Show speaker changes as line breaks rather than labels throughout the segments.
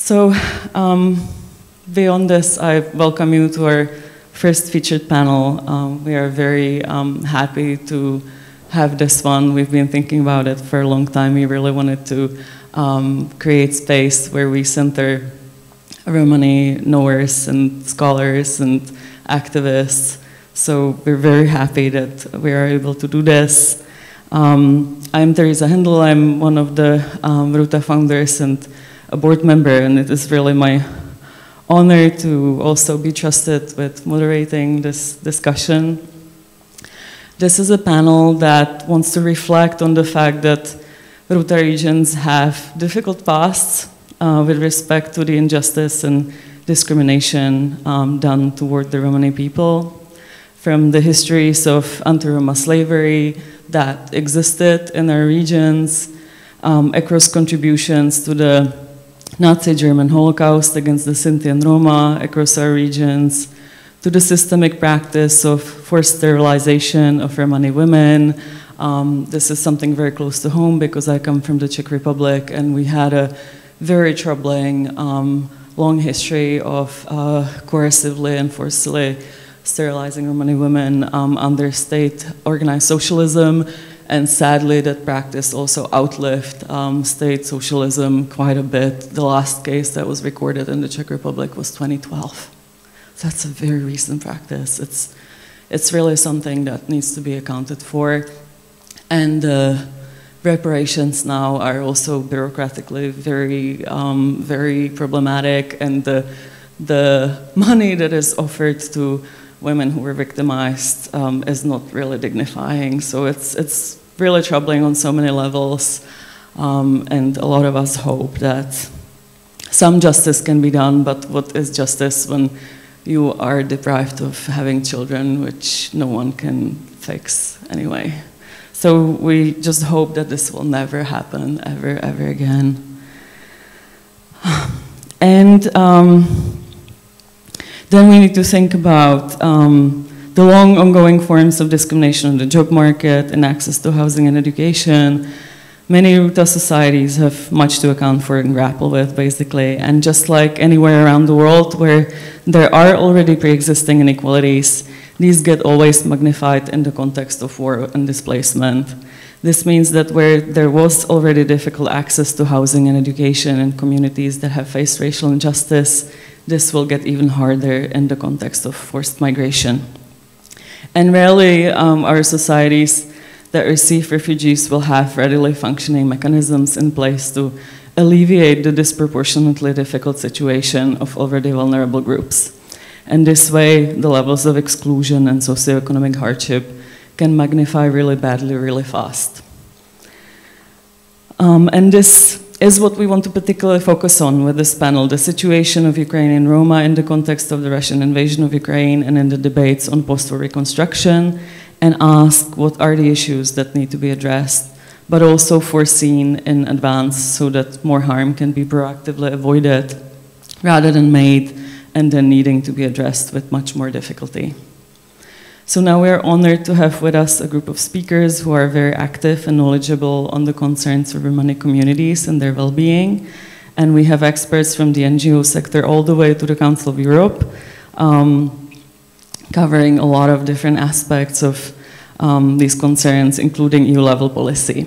So, beyond this, I welcome you to our first featured panel. We are very happy to have this one. We've been thinking about it for a long time. We really wanted to create space where we center Romani knowers and scholars and activists. So we're very happy that we are able to do this. I'm Terezою Hendl. I'm one of the RUTA founders and a board member, and it is really my honor to also be trusted with moderating this discussion. This is a panel that wants to reflect on the fact that RUTA regions have difficult pasts with respect to the injustice and discrimination done toward the Romani people, from the histories of anti-Roma slavery that existed in our regions, across contributions to the Nazi German Holocaust against the Sinti and Roma across our regions, to the systemic practice of forced sterilization of Romani women. This is something very close to home because I come from the Czech Republic, and we had a very troubling long history of coercively and forcibly sterilizing Romani women under state-organized socialism. And sadly, that practice also outlived state socialism quite a bit. The last case that was recorded in the Czech Republic was 2012. So that's a very recent practice. It's really something that needs to be accounted for. And reparations now are also bureaucratically very problematic. And the money that is offered to women who were victimized is not really dignifying. So it's really troubling on so many levels. And a lot of us hope that some justice can be done, but what is justice when you are deprived of having children, which no one can fix anyway? So we just hope that this will never happen, ever again. And then we need to think about the long ongoing forms of discrimination in the job market and access to housing and education. Many RUTA societies have much to account for and grapple with, basically. And just like anywhere around the world where there are already pre-existing inequalities, these get always magnified in the context of war and displacement. This means that where there was already difficult access to housing and education in communities that have faced racial injustice, this will get even harder in the context of forced migration. And rarely our societies that receive refugees will have readily functioning mechanisms in place to alleviate the disproportionately difficult situation of already vulnerable groups. And this way, the levels of exclusion and socioeconomic hardship can magnify really badly, really fast. And this is what we want to particularly focus on with this panel, the situation of Ukrainian Roma in the context of the Russian invasion of Ukraine and in the debates on post-war reconstruction, and ask what are the issues that need to be addressed, but also foreseen in advance so that more harm can be proactively avoided rather than made and then needing to be addressed with much more difficulty. So now we are honored to have with us a group of speakers who are very active and knowledgeable on the concerns of Romani communities and their well-being. And we have experts from the NGO sector all the way to the Council of Europe, covering a lot of different aspects of these concerns, including EU-level policy.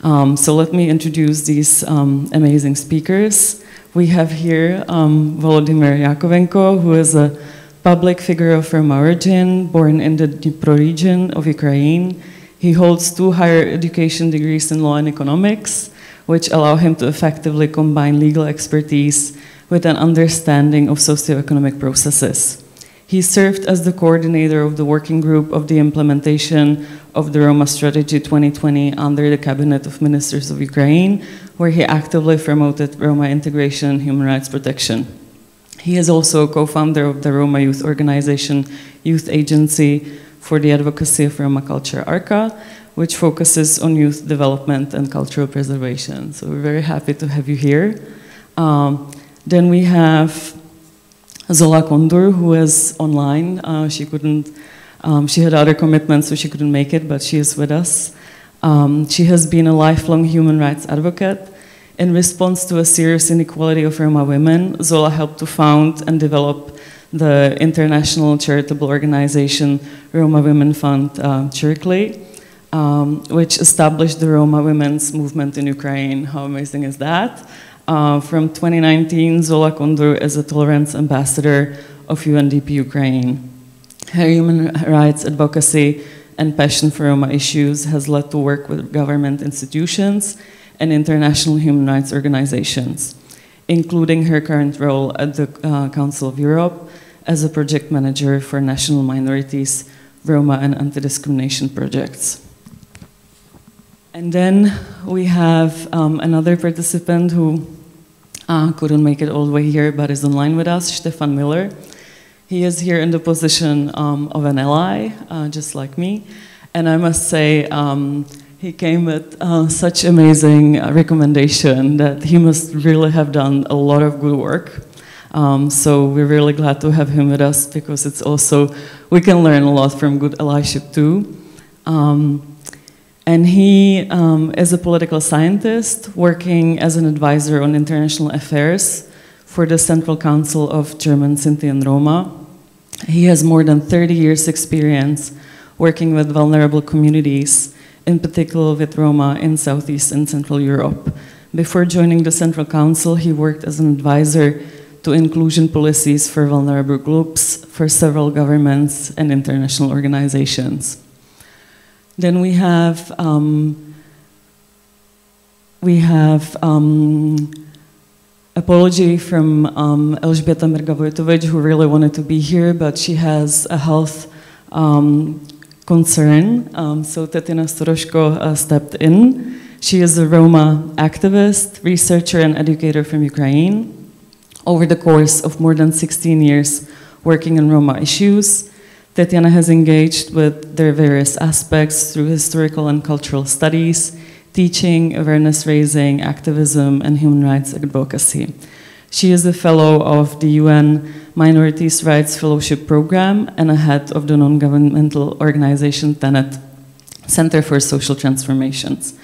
So let me introduce these amazing speakers. We have here Volodymyr Yakovenko, who is a public figure of Roma origin, born in the Dnipro region of Ukraine. He holds 2 higher education degrees in law and economics, which allow him to effectively combine legal expertise with an understanding of socioeconomic processes. He served as the coordinator of the working group of the implementation of the Roma Strategy 2020 under the Cabinet of Ministers of Ukraine, where he actively promoted Roma integration and human rights protection. He is also a co-founder of the Roma youth organization Youth Agency for the Advocacy of Roma Culture, ARCA, which focuses on youth development and cultural preservation. So we're very happy to have you here. Then we have Zola Koндур, who is online. She had other commitments, so she couldn't make it, but she is with us. She has been a lifelong human rights advocate In response to a serious inequality of Roma women, Zola helped to found and develop the international charitable organization Roma Women Fund Circly, which established the Roma women's movement in Ukraine. How amazing is that? From 2019, Zola Koндур is a tolerance ambassador of UNDP Ukraine. Her human rights advocacy and passion for Roma issues has led to work with government institutions and international human rights organizations, including her current role at the Council of Europe as a project manager for national minorities, Roma and anti-discrimination projects. And then we have another participant who couldn't make it all the way here but is online with us, Штефан Мюллер. He is here in the position of an ally, just like me. And I must say, he came with such amazing recommendation that he must really have done a lot of good work. So we're really glad to have him with us because it's also, we can learn a lot from good allyship too. And he is a political scientist working as an advisor on international affairs for the Central Council of German Sinti and Roma. He has more than 30 years experience working with vulnerable communities, in particular with Roma in Southeast and Central Europe. Before joining the Central Council, he worked as an advisor to inclusion policies for vulnerable groups for several governments and international organizations. Then we have apology from Elżbieta Merga-Wojtowicz, who really wanted to be here, but she has a health concern, so Tetiana Storozko stepped in. She is a Roma activist, researcher, and educator from Ukraine. Over the course of more than 16 years working on Roma issues, Tetiana has engaged with their various aspects through historical and cultural studies, teaching, awareness raising, activism, and human rights advocacy. She is a fellow of the UN Minorities' Rights Fellowship Program and a head of the non-governmental organization TENET, Center for Social Transformations.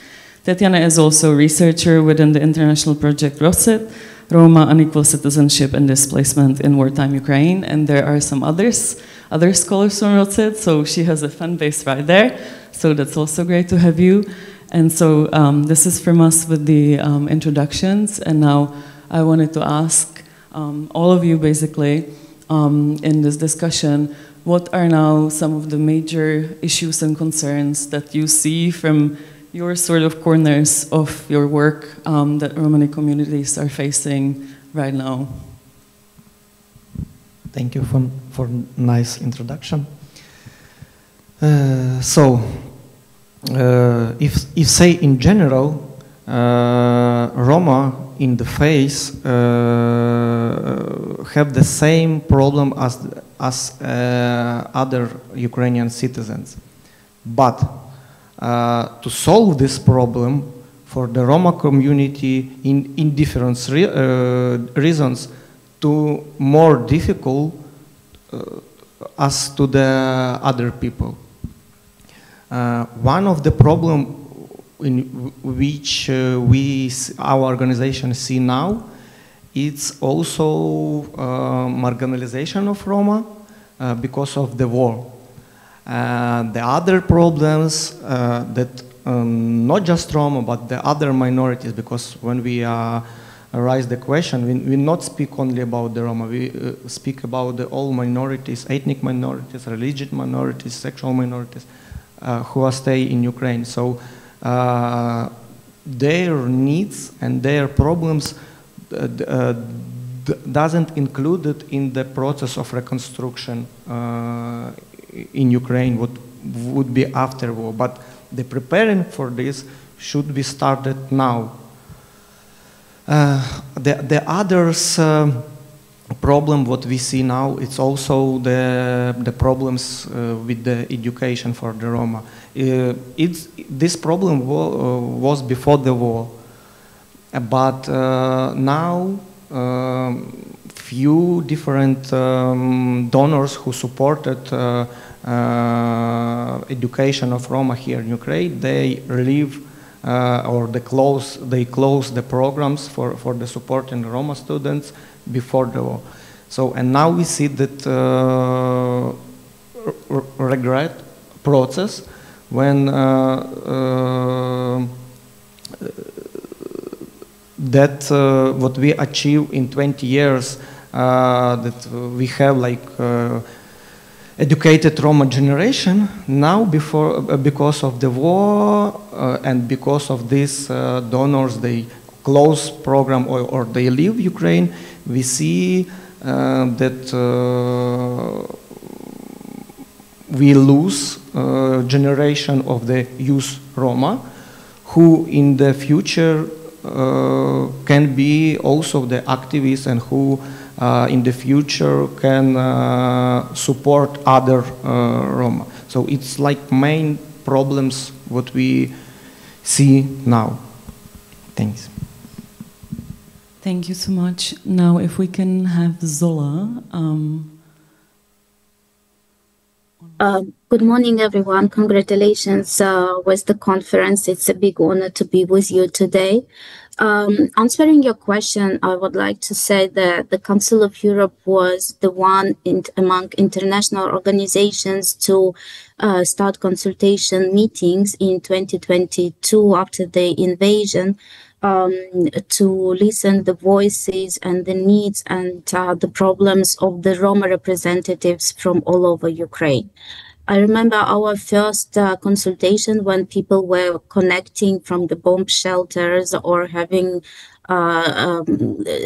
Tetiana is also a researcher within the international project ROCIT, Roma, Unequal Citizenship and Displacement in Wartime Ukraine, and there are some other scholars from ROCIT, so she has a fan base right there, so that's also great to have you. And so this is from us with the introductions, and now I wanted to ask all of you basically in this discussion, what are now some of the major issues and concerns that you see from your sort of corners of your work that Romani communities are facing right now?
Thank you for nice introduction. If say in general, Roma in the face have the same problem as other Ukrainian citizens, but to solve this problem for the Roma community in different reasons, to more difficult as to the other people. One of the problems in which our organization see now, it's also marginalization of Roma because of the war. The other problems that not just Roma, but the other minorities, because when we raise the question, we not speak only about the Roma, we speak about all minorities, ethnic minorities, religious minorities, sexual minorities, who are stay in Ukraine. So their needs and their problems doesn't include it in the process of reconstruction in Ukraine, what would be after war. But the preparing for this should be started now. The others problem what we see now, it's also the problems with the education for the Roma. This problem was before the war, but now few different donors who supported education of Roma here in Ukraine, they live or they close the programs for the supporting Roma students before the war. So, and now we see that regret process when what we achieve in 20 years, that we have like educated Roma generation, now because of the war and because of these donors, they close program or they leave Ukraine, we see that we lose generation of the youth Roma, who in the future can be also the activists and who in the future can support other Roma. So it's like main problems what we see now. Thanks.
Thank you so much. Now if we can have Zola.
Good morning, everyone. Congratulations with the conference. It's a big honor to be with you today. Answering your question, I would like to say that the Council of Europe was the one among international organizations to start consultation meetings in 2022 after the invasion, to listen the voices and the needs and the problems of the Roma representatives from all over Ukraine. I remember our first consultation when people were connecting from the bomb shelters or having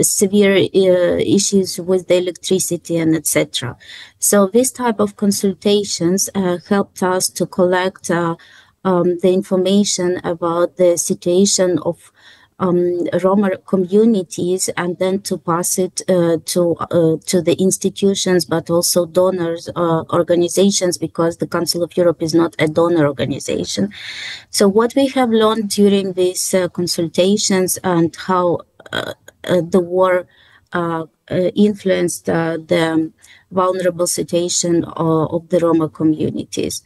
severe issues with the electricity and etc. So this type of consultations helped us to collect the information about the situation of Roma communities and then to pass it to the institutions, but also donors organizations, because the Council of Europe is not a donor organization. So what we have learned during these consultations and how the war influenced the vulnerable situation of the Roma communities.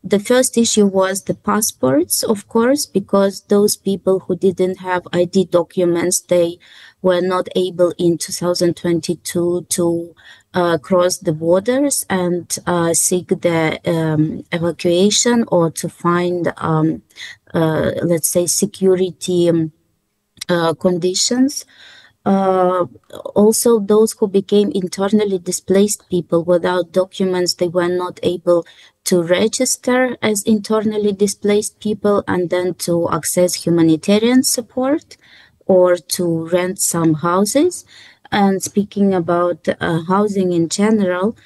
The first issue was the passports, of course, because those people who didn't have ID documents, they were not able in 2022 to cross the borders and seek the evacuation or to find, let's say, security conditions. Also, those who became internally displaced people without documents, they were not able to register as internally displaced people and then to access humanitarian support or to rent some houses. And speaking about housing in general,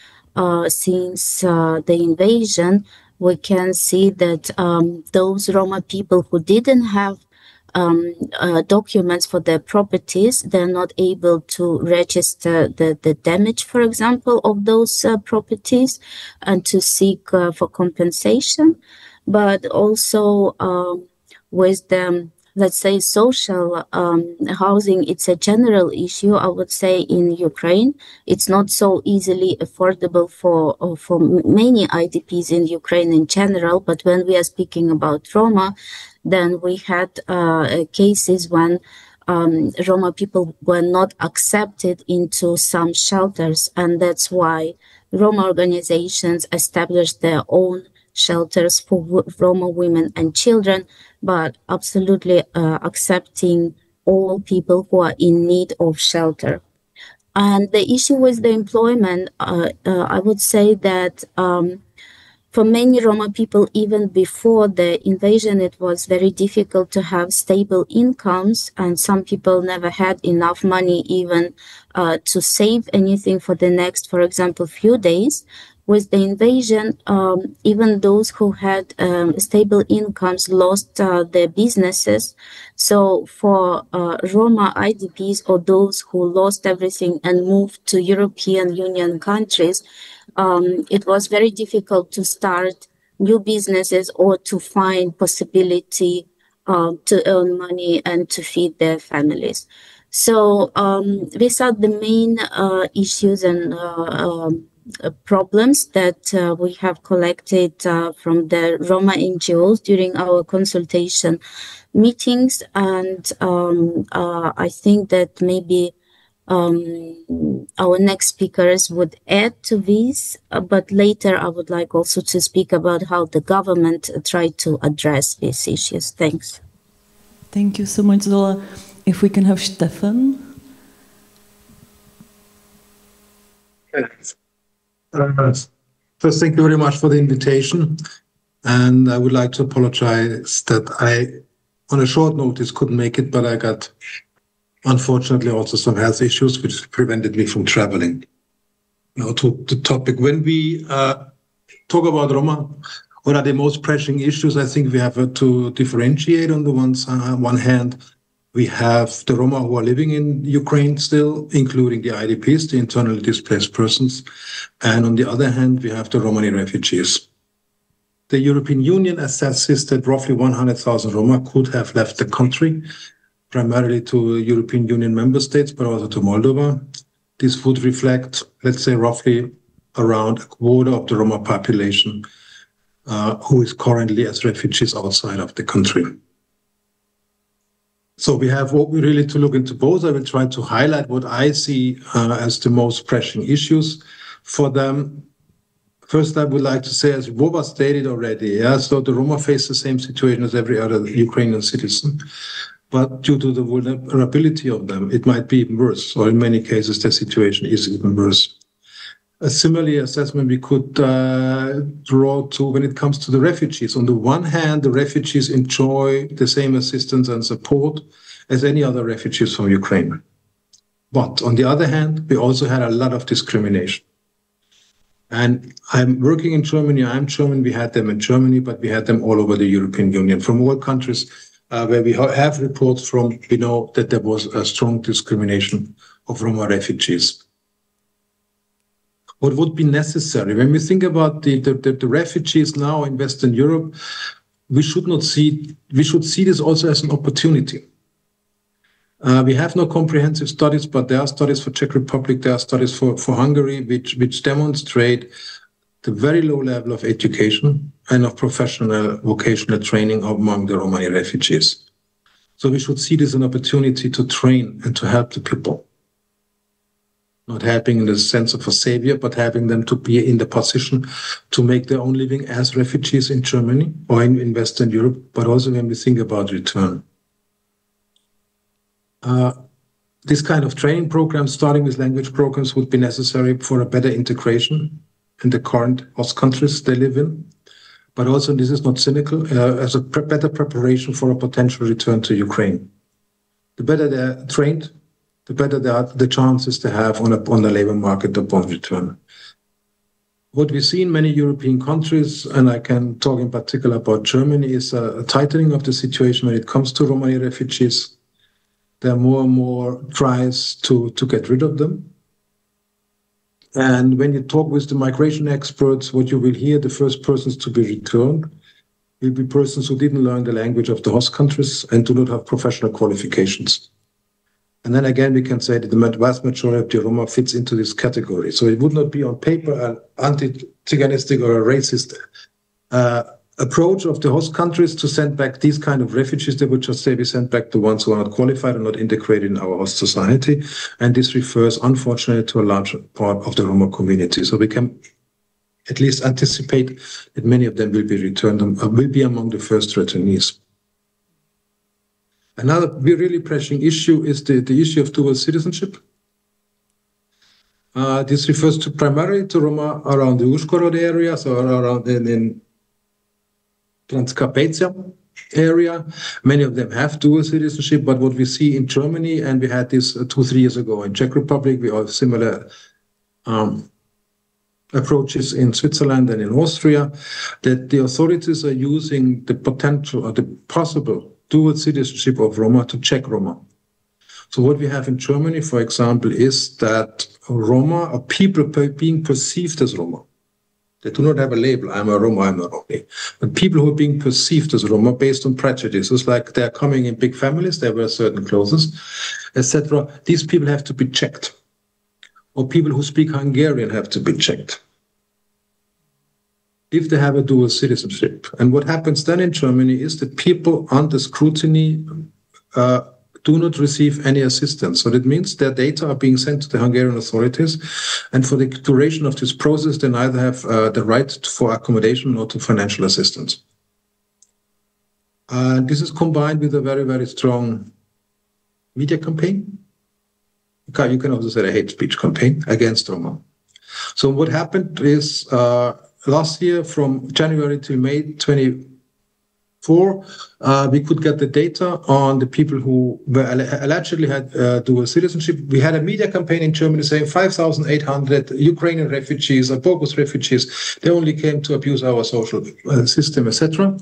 since the invasion, we can see that those Roma people who didn't have documents for their properties, they're not able to register the damage, for example, of those properties and to seek for compensation. But also with the, let's say, social housing, it's a general issue, I would say, in Ukraine. It's not so easily affordable for many IDPs in Ukraine in general, but when we are speaking about Roma, then we had cases when Roma people were not accepted into some shelters, and that's why Roma organizations established their own shelters for Roma women and children, but absolutely accepting all people who are in need of shelter. And the issue with the employment, I would say that for many Roma people, even before the invasion, it was very difficult to have stable incomes, and some people never had enough money even to save anything for the next, for example, few days. With the invasion, even those who had stable incomes lost their businesses. So for Roma IDPs or those who lost everything and moved to European Union countries, it was very difficult to start new businesses or to find possibility to earn money and to feed their families. So these are the main issues and problems that we have collected from the Roma NGOs during our consultation meetings, and I think that maybe our next speakers would add to this, but later I would like also to speak about how the government tried to address these issues. Thanks.
Thank you so much, Zola. If we can have Stefan.
First, thank you very much for the invitation. And I would like to apologize that I, on a short notice, couldn't make it, but I got, unfortunately, also some health issues which prevented me from traveling. Now to the topic. When we talk about Roma, what are the most pressing issues? I think we have to differentiate. On the one hand, we have the Roma who are living in Ukraine still, including the IDPs, the internally displaced persons. And on the other hand, we have the Romani refugees. The European Union assesses that roughly 100,000 Roma could have left the country, primarily to European Union member states, but also to Moldova. This would reflect, let's say, roughly around a quarter of the Roma population who is currently as refugees outside of the country. So we have what we really to look into both. I will try to highlight what I see as the most pressing issues for them. First, I would like to say, as Vova stated already, so the Roma face the same situation as every other Ukrainian citizen, but due to the vulnerability of them, it might be even worse, or in many cases, the situation is even worse. A similar assessment we could draw to when it comes to the refugees. On the one hand, the refugees enjoy the same assistance and support as any other refugees from Ukraine. But on the other hand, we also had a lot of discrimination. And I'm working in Germany, I'm German, we had them in Germany, but we had them all over the European Union. From all countries where we have reports from, we know that there was a strong discrimination of Roma refugees. What would be necessary? When we think about the refugees now in Western Europe, we should see this also as an opportunity. We have no comprehensive studies, but there are studies for Czech Republic, there are studies for Hungary, which demonstrate the very low level of education and of professional vocational training among the Romani refugees. So we should see this as an opportunity to train and to help the people. Not helping in the sense of a savior, but having them to be in the position to make their own living as refugees in Germany or in Western Europe, but also when we think about return. This kind of training programs, starting with language programs, would be necessary for a better integration in the current host countries they live in. But also, this is not cynical, as a better preparation for a potential return to Ukraine. The better they're trained, the better the chances they have on the labor market upon return. What we see in many European countries, and I can talk in particular about Germany, is a tightening of the situation when it comes to Romani refugees. There are more and more tries to get rid of them. And when you talk with the migration experts, what you will hear, the first persons to be returned will be persons who didn't learn the language of the host countries and do not have professional qualifications. And then again, we can say that the vast majority of the Roma fits into this category. So it would not be on paper an anti-Tsiganistic or a racist approach of the host countries to send back these kind of refugees. They would just say we send back the ones who are not qualified and not integrated in our host society. And this refers, unfortunately, to a large part of the Roma community. So we can at least anticipate that many of them will be returned, will be among the first returnees. Another really pressing issue is the issue of dual citizenship. This refers to primarily to Roma around the Uzhhorod area, so around in Transcarpathia area. Many of them have dual citizenship, but what we see in Germany, and we had this 2-3 years ago in Czech Republic, we have similar approaches in Switzerland and in Austria, that the authorities are using the potential or the possible dual citizenship of Roma to check Roma. So what we have in Germany, for example, is that Roma are people being perceived as Roma. They do not have a label, I'm a Roma, I'm a Romani. But people who are being perceived as Roma based on prejudices, like they're coming in big families, they wear certain clothes, etc. These people have to be checked. or people who speak Hungarian have to be checked if they have a dual citizenship. And what happens then in Germany is that people under scrutiny do not receive any assistance. So that means their data are being sent to the Hungarian authorities, and for the duration of this process, they neither have the right for accommodation nor to financial assistance. This is combined with a very, very strong media campaign. You can also say a hate speech campaign against Roma. So what happened is last year, from January to May 24, we could get the data on the people who were allegedly had dual citizenship. We had a media campaign in Germany saying 5,800 Ukrainian refugees or bogus refugees, they only came to abuse our social system, etc.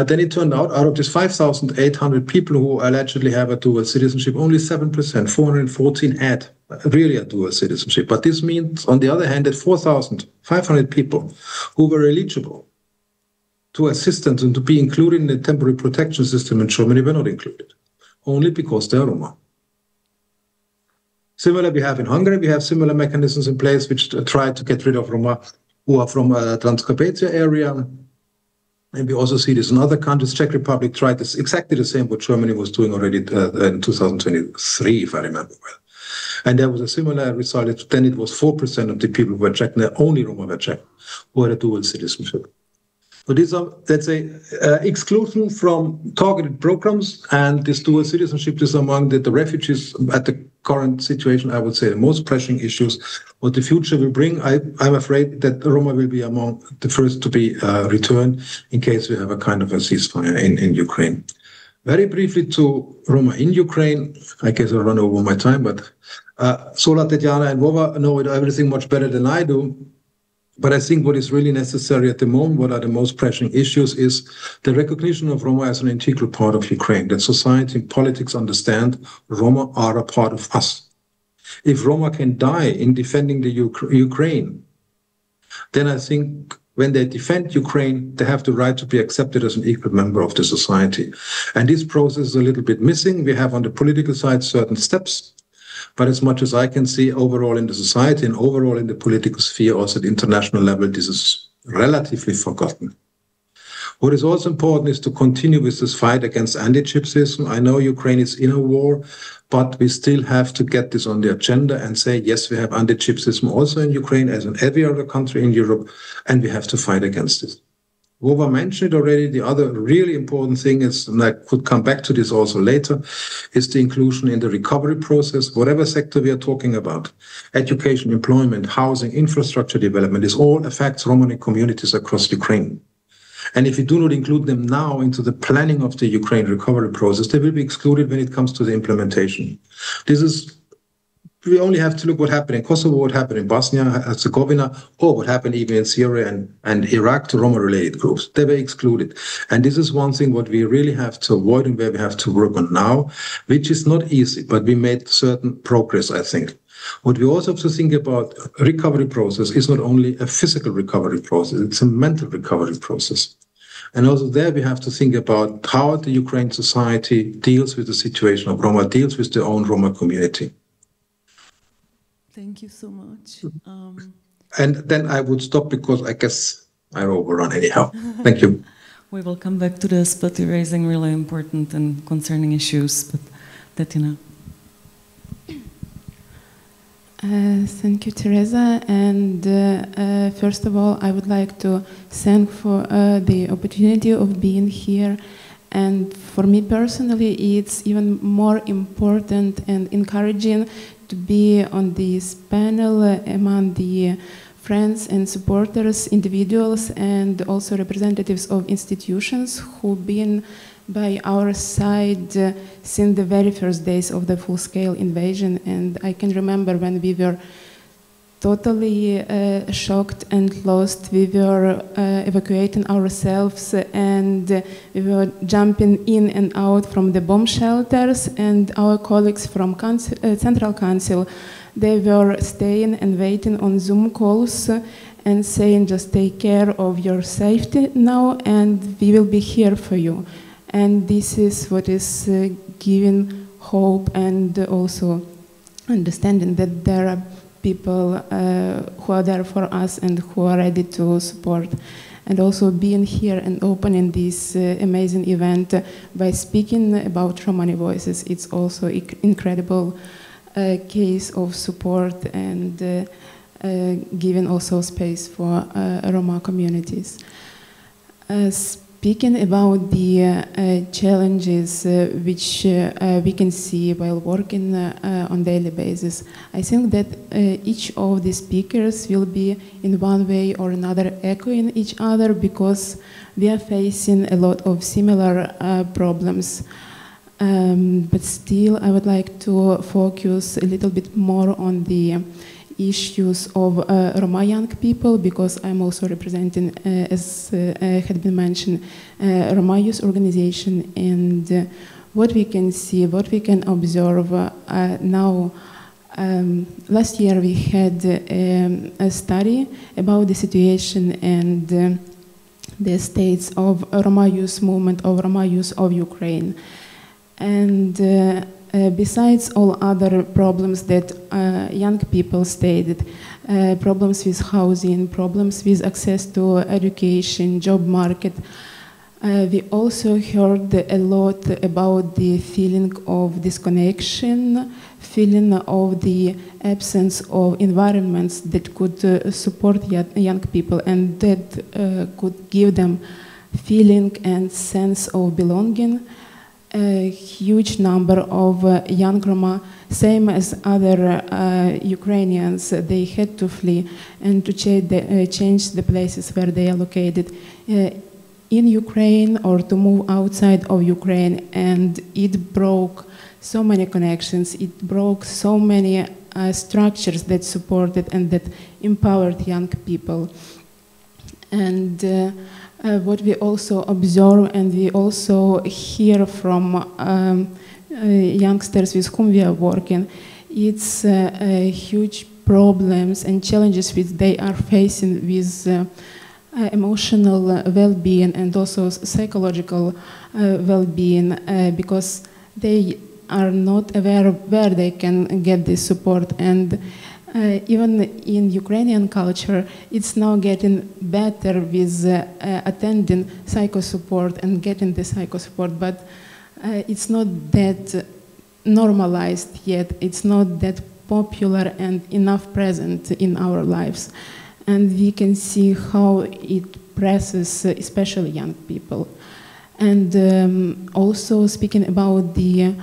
Then it turned out of these 5,800 people who allegedly have a dual citizenship, only 7%, 414 had really a dual citizenship. But this means, on the other hand, that 4,500 people who were eligible to assistance and to be included in the temporary protection system in Germany were not included, only because they are Roma. Similar, we have in Hungary, we have similar mechanisms in place which try to get rid of Roma who are from Transcarpathia area. And we also see this in other countries. Czech Republic tried this exactly the same what Germany was doing already in 2023, if I remember well. And there was a similar result. Then it was 4% of the people who were Czech, and only Roma were Czech, who had a dual citizenship. So these are, let's say, exclusion from targeted programs, and this dual citizenship is among the refugees at the current situation, I would say, the most pressing issues. What the future will bring, I'm afraid that Roma will be among the first to be returned in case we have a kind of a ceasefire in Ukraine. Very briefly to Roma in Ukraine, I guess I'll run over my time, but Zola, Tetiana, and Vova know everything much better than I do. But I think what is really necessary at the moment, what are the most pressing issues, is the recognition of Roma as an integral part of Ukraine, that society and politics understand Roma are a part of us. If Roma can die in defending the Ukraine, then I think when they defend Ukraine, they have the right to be accepted as an equal member of the society. And this process is a little bit missing. We have on the political side certain steps, but as much as I can see overall in the society and overall in the political sphere, also at the international level, this is relatively forgotten. What is also important is to continue with this fight against anti-Gypsyism. I know Ukraine is in a war, but we still have to get this on the agenda and say, yes, we have anti-Gypsyism also in Ukraine, as in every other country in Europe, and we have to fight against it. Vova mentioned it already. The other really important thing is, and I could come back to this also later, is the inclusion in the recovery process. Whatever sector we are talking about, education, employment, housing, infrastructure development, this all affects Romani communities across Ukraine. And if we do not include them now into the planning of the Ukraine recovery process, they will be excluded when it comes to the implementation. We only have to look what happened in Kosovo, what happened in Bosnia, Herzegovina, or what happened even in Syria and Iraq to Roma-related groups. They were excluded. And this is one thing what we really have to avoid and where we have to work on now, which is not easy, but we made certain progress, I think. What we also have to think about recovery process is not only a physical recovery process, it's a mental recovery process. And also there we have to think about how the Ukraine society deals with the situation of Roma, deals with their own Roma community.
Thank you so much.
And then I would stop because I guess I overrun anyhow. Thank you.
We will come back to this, but you're raising really important and concerning issues. But Tetiana.
Thank you, Teresa. And first of all, I would like to thank for the opportunity of being here. And for me personally, it's even more important and encouraging to be on this panel among the friends and supporters, individuals, and also representatives of institutions who've been by our side since the very first days of the full-scale invasion. And I can remember when we were totally shocked and lost. We were evacuating ourselves and we were jumping in and out from the bomb shelters, and our colleagues from Central Council, they were staying and waiting on Zoom calls and saying, just take care of your safety now and we will be here for you. And this is what is giving hope and also understanding that there are people who are there for us and who are ready to support. And also being here and opening this amazing event by speaking about Romani voices, it's also an incredible case of support and giving also space for Roma communities. Speaking about the challenges which we can see while working on daily basis, I think that each of the speakers will be in one way or another echoing each other, because we are facing a lot of similar problems. But still, I would like to focus a little bit more on the issues of Roma young people, because I'm also representing, as had been mentioned, Roma youth organization, and what we can see, what we can observe now. Last year we had a study about the situation and the states of Roma youth movement, of Roma youth of Ukraine. And besides all other problems that young people stated, problems with housing, problems with access to education, job market, we also heard a lot about the feeling of disconnection, feeling of the absence of environments that could support young people and that could give them feeling and sense of belonging. A huge number of young Roma, same as other Ukrainians, they had to flee and to change the places where they are located in Ukraine or to move outside of Ukraine, and it broke so many connections, it broke so many structures that supported and that empowered young people. And what we also observe and we also hear from youngsters with whom we are working, it's huge problems and challenges which they are facing with emotional well-being and also psychological well-being, because they are not aware of where they can get this support. And even in Ukrainian culture, it's now getting better with attending psycho-support and getting the psycho-support, but it's not that normalized yet. It's not that popular and enough present in our lives. And we can see how it presses especially young people. And also speaking about the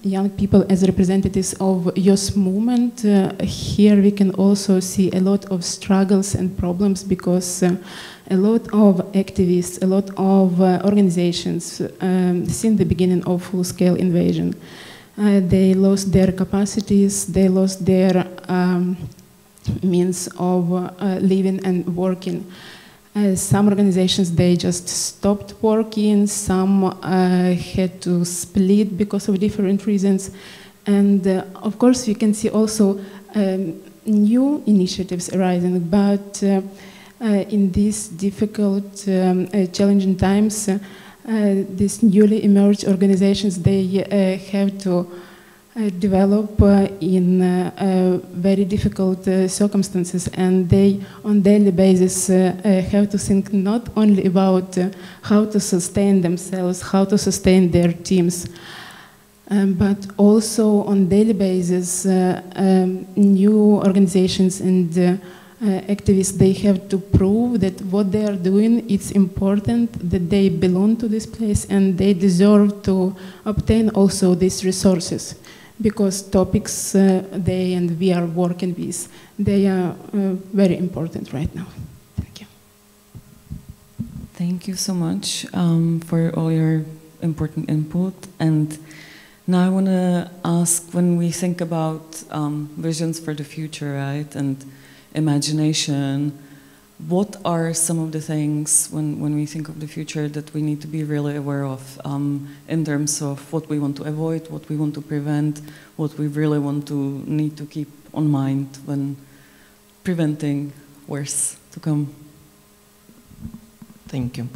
young people as representatives of youth movement, here we can also see a lot of struggles and problems, because a lot of activists, a lot of organizations since the beginning of full-scale invasion, they lost their capacities, they lost their means of living and working. Some organizations, they just stopped working, some had to split because of different reasons. And of course, we can see also new initiatives arising, but in these difficult, challenging times, these newly emerged organizations, they have to develop in very difficult circumstances, and they on daily basis have to think not only about how to sustain themselves, how to sustain their teams, but also on daily basis new organizations and activists, they have to prove that what they are doing is important, that they belong to this place, and they deserve to obtain also these resources. Because topics they and we are working with, they are very important right now. Thank you.
Thank you so much for all your important input. And now I want to ask, when we think about visions for the future, right, and imagination, what are some of the things when we think of the future that we need to be really aware of in terms of what we want to avoid, what we want to prevent, what we really need to keep on mind when preventing worse to come?
Thank you.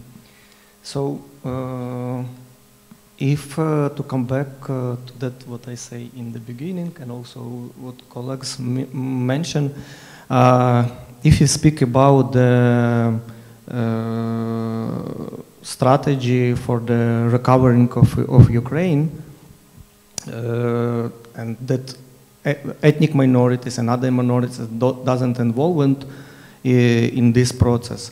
So if to come back to that what I say in the beginning and also what colleagues mentioned, if you speak about the strategy for the recovering of Ukraine, and that ethnic minorities and other minorities doesn't involve in this process.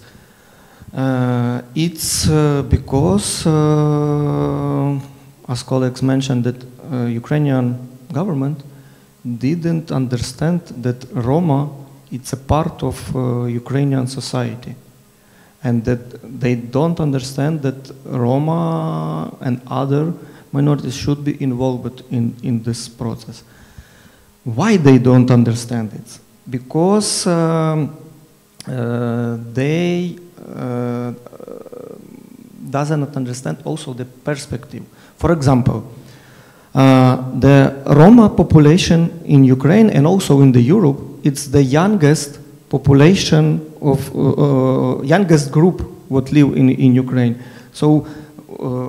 It's because, as colleagues mentioned, that Ukrainian government didn't understand that Roma, it's a part of Ukrainian society. And that they don't understand that Roma and other minorities should be involved in this process. Why they don't understand it? Because they doesn't understand also the perspective. For example, the Roma population in Ukraine and also in the Europe, it's the youngest population of youngest group what live in Ukraine. So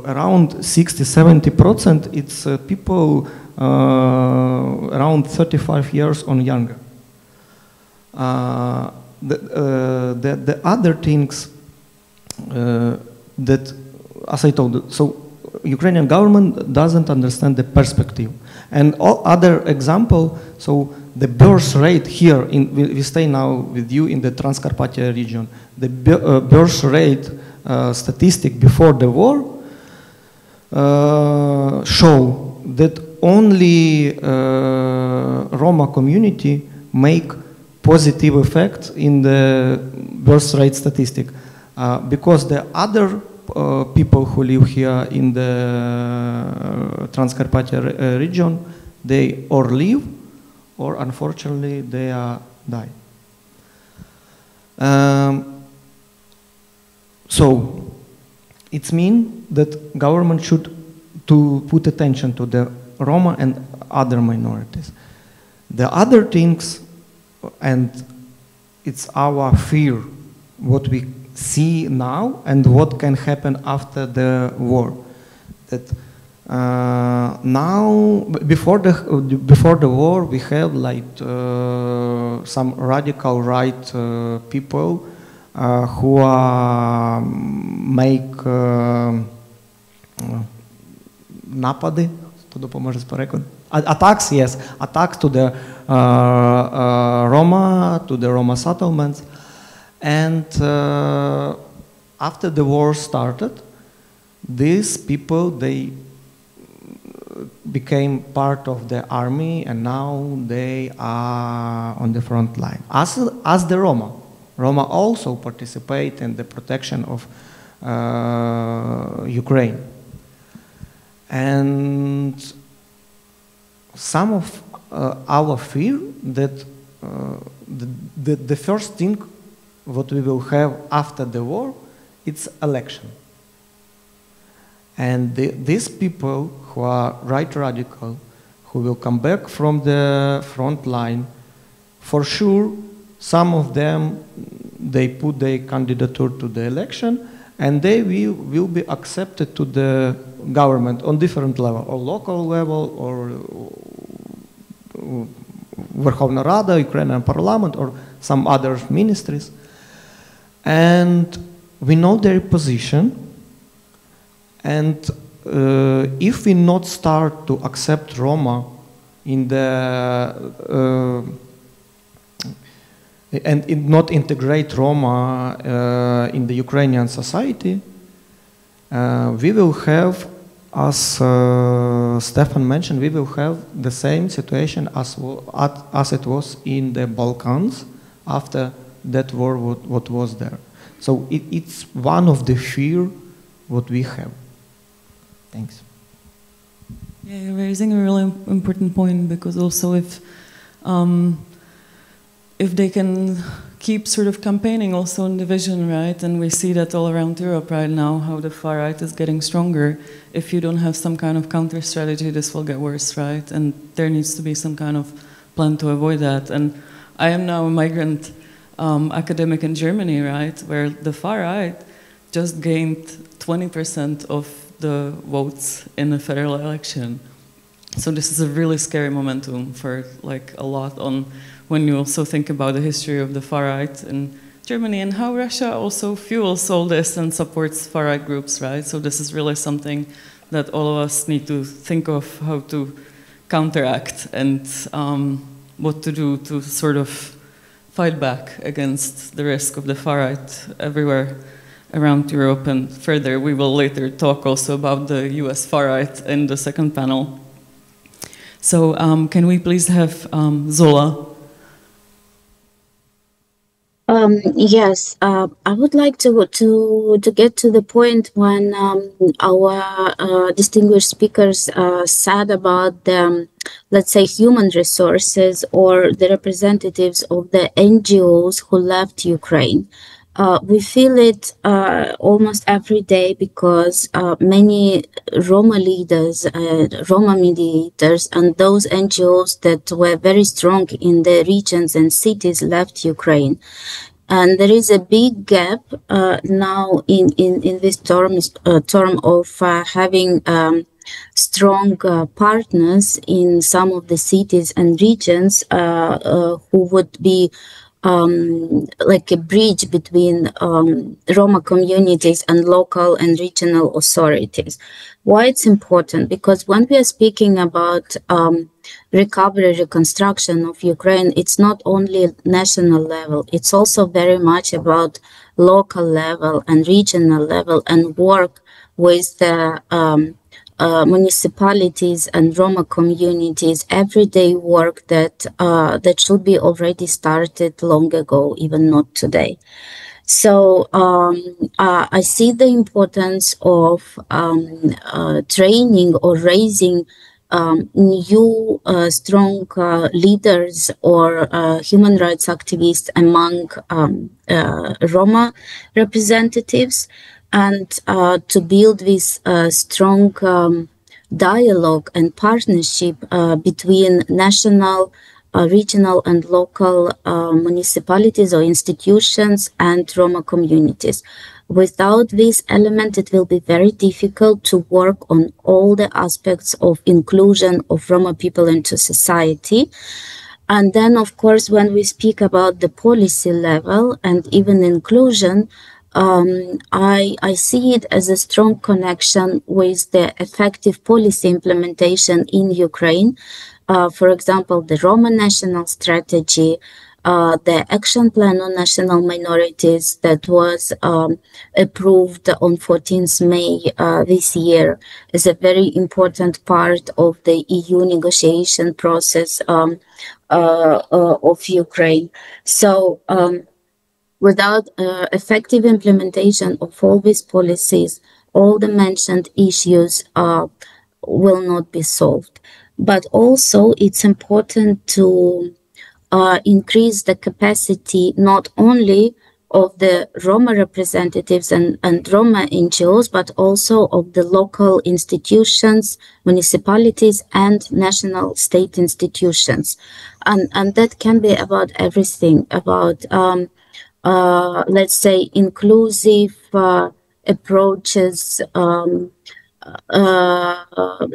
around 60-70% it's people around 35 years or younger. The other things that, as I told, so Ukrainian government doesn't understand the perspective. And all other example, so the birth rate here, we stay now with you in the Transcarpathia region, the birth rate statistic before the war show that only Roma community make positive effect in the birth rate statistic, because the other people who live here in the Transcarpathia region, they or live or unfortunately they die. So it means that government should to put attention to the Roma and other minorities. The other things, and it's our fear, what we see now and what can happen after the war. That now, before the war, we have like some radical right people who make напади, хто допоможе з перекладу? Attacks, yes, attacks to the Roma, to the Roma settlements. And after the war started, these people, they became part of the army and now they are on the front line. As the Roma. Roma also participate in the protection of Ukraine. And some of our fear that the first thing what we will have after the war, it's election. And these people who are right radical, who will come back from the front line, for sure, some of them, they put their candidature to the election, and they will be accepted to the government on different level, or local level, or Верховна Рада, Ukrainian Parliament, or some other ministries. And we know their position, and if we not start to accept Roma in the and not integrate Roma in the Ukrainian society, we will have, as Stefan mentioned, we will have the same situation as it was in the Balkans after that war what was there. So it's one of the fear what we have. Thanks.
Yeah, you're raising a really important point, because also if they can keep sort of campaigning also on division, right? And we see that all around Europe right now, how the far right is getting stronger. If you don't have some kind of counter strategy, this will get worse, right? And there needs to be some kind of plan to avoid that. And I am now a migrant academic in Germany, right? Where the far right just gained 20% of the votes in the federal election. So this is a really scary momentum for like a lot on when you also think about the history of the far right in Germany and how Russia also fuels all this and supports far right groups, right? So this is really something that all of us need to think of how to counteract and what to do to sort of fight back against the risk of the far right everywhere around Europe and further. We will later talk also about the US far right in the second panel. So can we please have Zola?
Yes, I would like to get to the point when our distinguished speakers said about the, let's say, human resources or the representatives of the NGOs who left Ukraine. We feel it almost every day because many Roma leaders, Roma mediators, and those NGOs that were very strong in the regions and cities left Ukraine. And there is a big gap now in this term of having strong partners in some of the cities and regions who would be like a bridge between Roma communities and local and regional authorities. Why it's important? Because when we are speaking about recovery, reconstruction of Ukraine, it's not only national level, it's also very much about local level and regional level and work with the municipalities and Roma communities, everyday work that that should be already started long ago, even not today. So I see the importance of training or raising new strong leaders or human rights activists among Roma representatives, and to build this strong dialogue and partnership between national, regional and local municipalities or institutions and Roma communities. Without this element, it will be very difficult to work on all the aspects of inclusion of Roma people into society. And then, of course, when we speak about the policy level and even inclusion, I see it as a strong connection with the effective policy implementation in Ukraine. For example, the Roma National Strategy, the Action Plan on National Minorities that was approved on 14th May this year is a very important part of the EU negotiation process of Ukraine. So without effective implementation of all these policies, all the mentioned issues will not be solved. But also it's important to increase the capacity not only of the Roma representatives and Roma NGOs, but also of the local institutions, municipalities, and national state institutions. And that can be about everything, about let's say, inclusive approaches,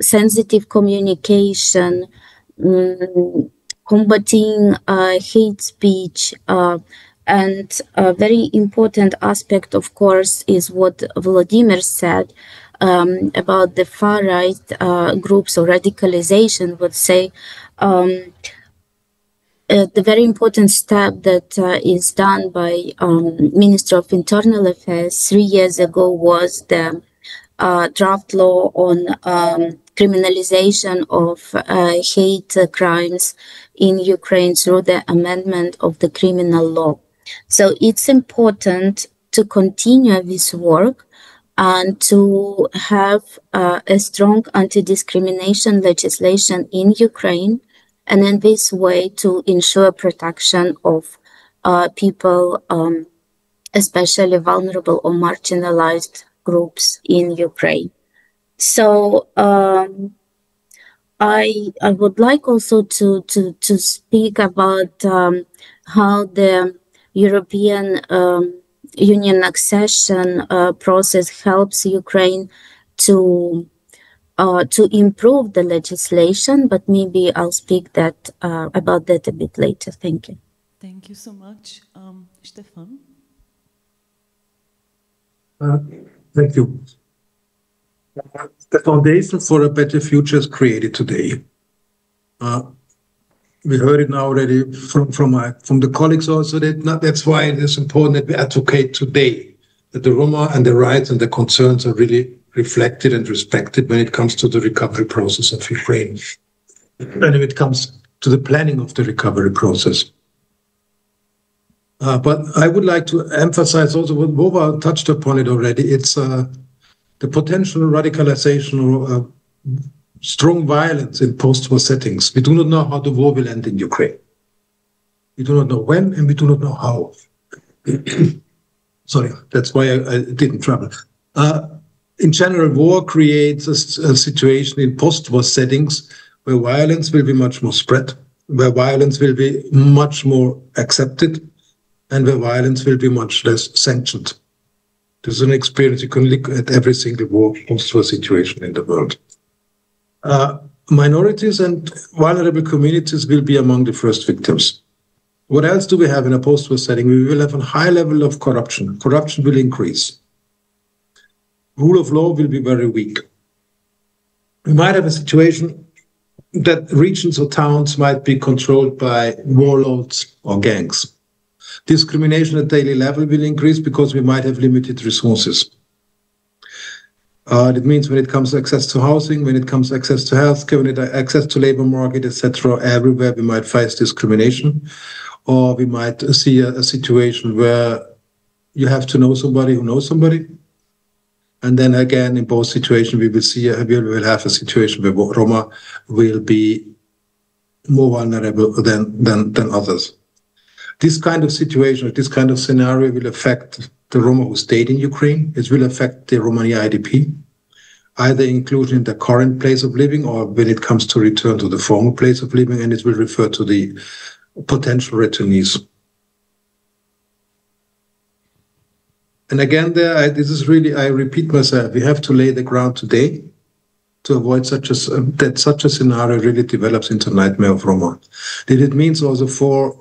sensitive communication, combating hate speech, and a very important aspect, of course, is what Volodymyr said about the far-right groups or radicalization, would say, the very important step that is done by Minister of Internal Affairs 3 years ago was the draft law on criminalization of hate crimes in Ukraine through the amendment of the criminal law. So it's important to continue this work and to have a strong anti-discrimination legislation in Ukraine, and in this way to ensure protection of people, especially vulnerable or marginalized groups in Ukraine. So I would like also to speak about how the European Union accession process helps Ukraine to improve the legislation, but maybe I'll speak about that a bit later. Thank you.
Thank you so much. Stefan?
Thank you. The foundation for a better future is created today. We heard it now already from the colleagues also. That's why it is important that we advocate today that the Roma and the rights and the concerns are really reflected and respected when it comes to the recovery process of Ukraine, and when it comes to the planning of the recovery process. But I would like to emphasize also what Vova touched upon it already. It's the potential radicalization or strong violence in post-war settings. We do not know how the war will end in Ukraine. We do not know when, and we do not know how. Sorry, that's why I didn't travel. In general, war creates a situation in post-war settings where violence will be much more spread, where violence will be much more accepted, and where violence will be much less sanctioned. This is an experience you can look at every single war, post-war situation in the world. Minorities and vulnerable communities will be among the first victims. What else do we have in a post-war setting? We will have a high level of corruption. Corruption will increase. Rule of law will be very weak. We might have a situation that regions or towns might be controlled by warlords or gangs. Discrimination at daily level will increase because we might have limited resources. That means when it comes to access to housing, when it comes to access to healthcare, when it access to labor market, etc., everywhere we might face discrimination, or we might see a situation where you have to know somebody who knows somebody. And then again, in both situations, we will have a situation where Roma will be more vulnerable than others. This kind of situation, this kind of scenario will affect the Roma who stayed in Ukraine. It will affect the Romani IDP, either inclusion in the current place of living or when it comes to return to the former place of living, and it will refer to the potential returnees. And again, this is really, I repeat myself, we have to lay the ground today to avoid that such a scenario really develops into a nightmare of Roma. It means also for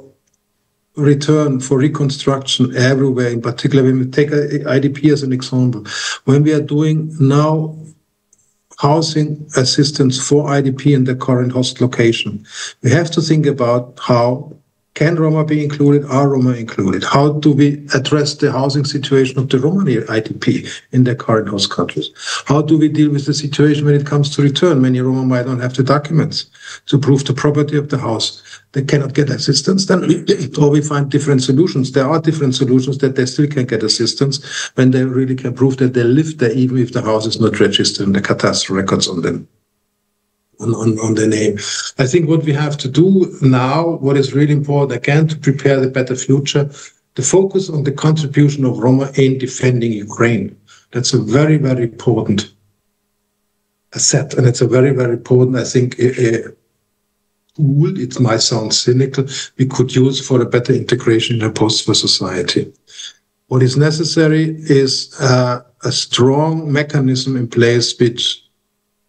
return, for reconstruction everywhere, in particular when we take IDP as an example. When we are doing now housing assistance for IDP in the current host location, we have to think about how can Roma be included, are Roma included? How do we address the housing situation of the Romani IDP in their current host countries? How do we deal with the situation when it comes to return? Many Roma might not have the documents to prove the property of the house. They cannot get assistance, or we find different solutions. There are different solutions that they still can get assistance when they really can prove that they live there, even if the house is not registered in the cadastral records on them. On the name. I think what we have to do now, what is really important, again, to prepare the better future, the focus on the contribution of Roma in defending Ukraine. That's a very, very important asset, and it's a very, very important, I think, tool, it might sound cynical, we could use for a better integration in a post-war society. What is necessary is a strong mechanism in place which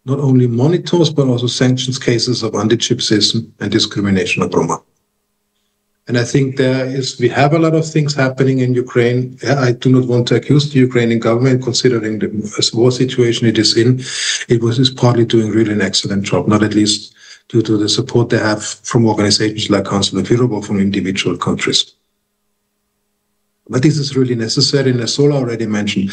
not only monitors, but also sanctions cases of anti-Gypsyism and discrimination of Roma. And I think we have a lot of things happening in Ukraine. I do not want to accuse the Ukrainian government, considering the war situation it is in. Is partly doing really an excellent job, not at least due to the support they have from organizations like Council of Europe or from individual countries. But this is really necessary, and as Zola already mentioned,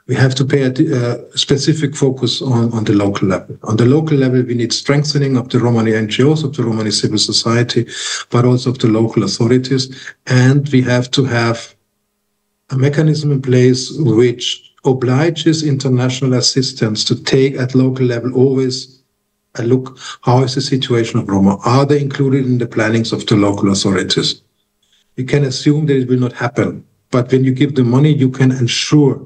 we have to pay a specific focus on the local level. On the local level, we need strengthening of the Romani NGOs, of the Romani civil society, but also of the local authorities. And we have to have a mechanism in place which obliges international assistance to take at local level always a look, how is the situation of Roma? Are they included in the plannings of the local authorities? You can assume that it will not happen, but when you give the money, you can ensure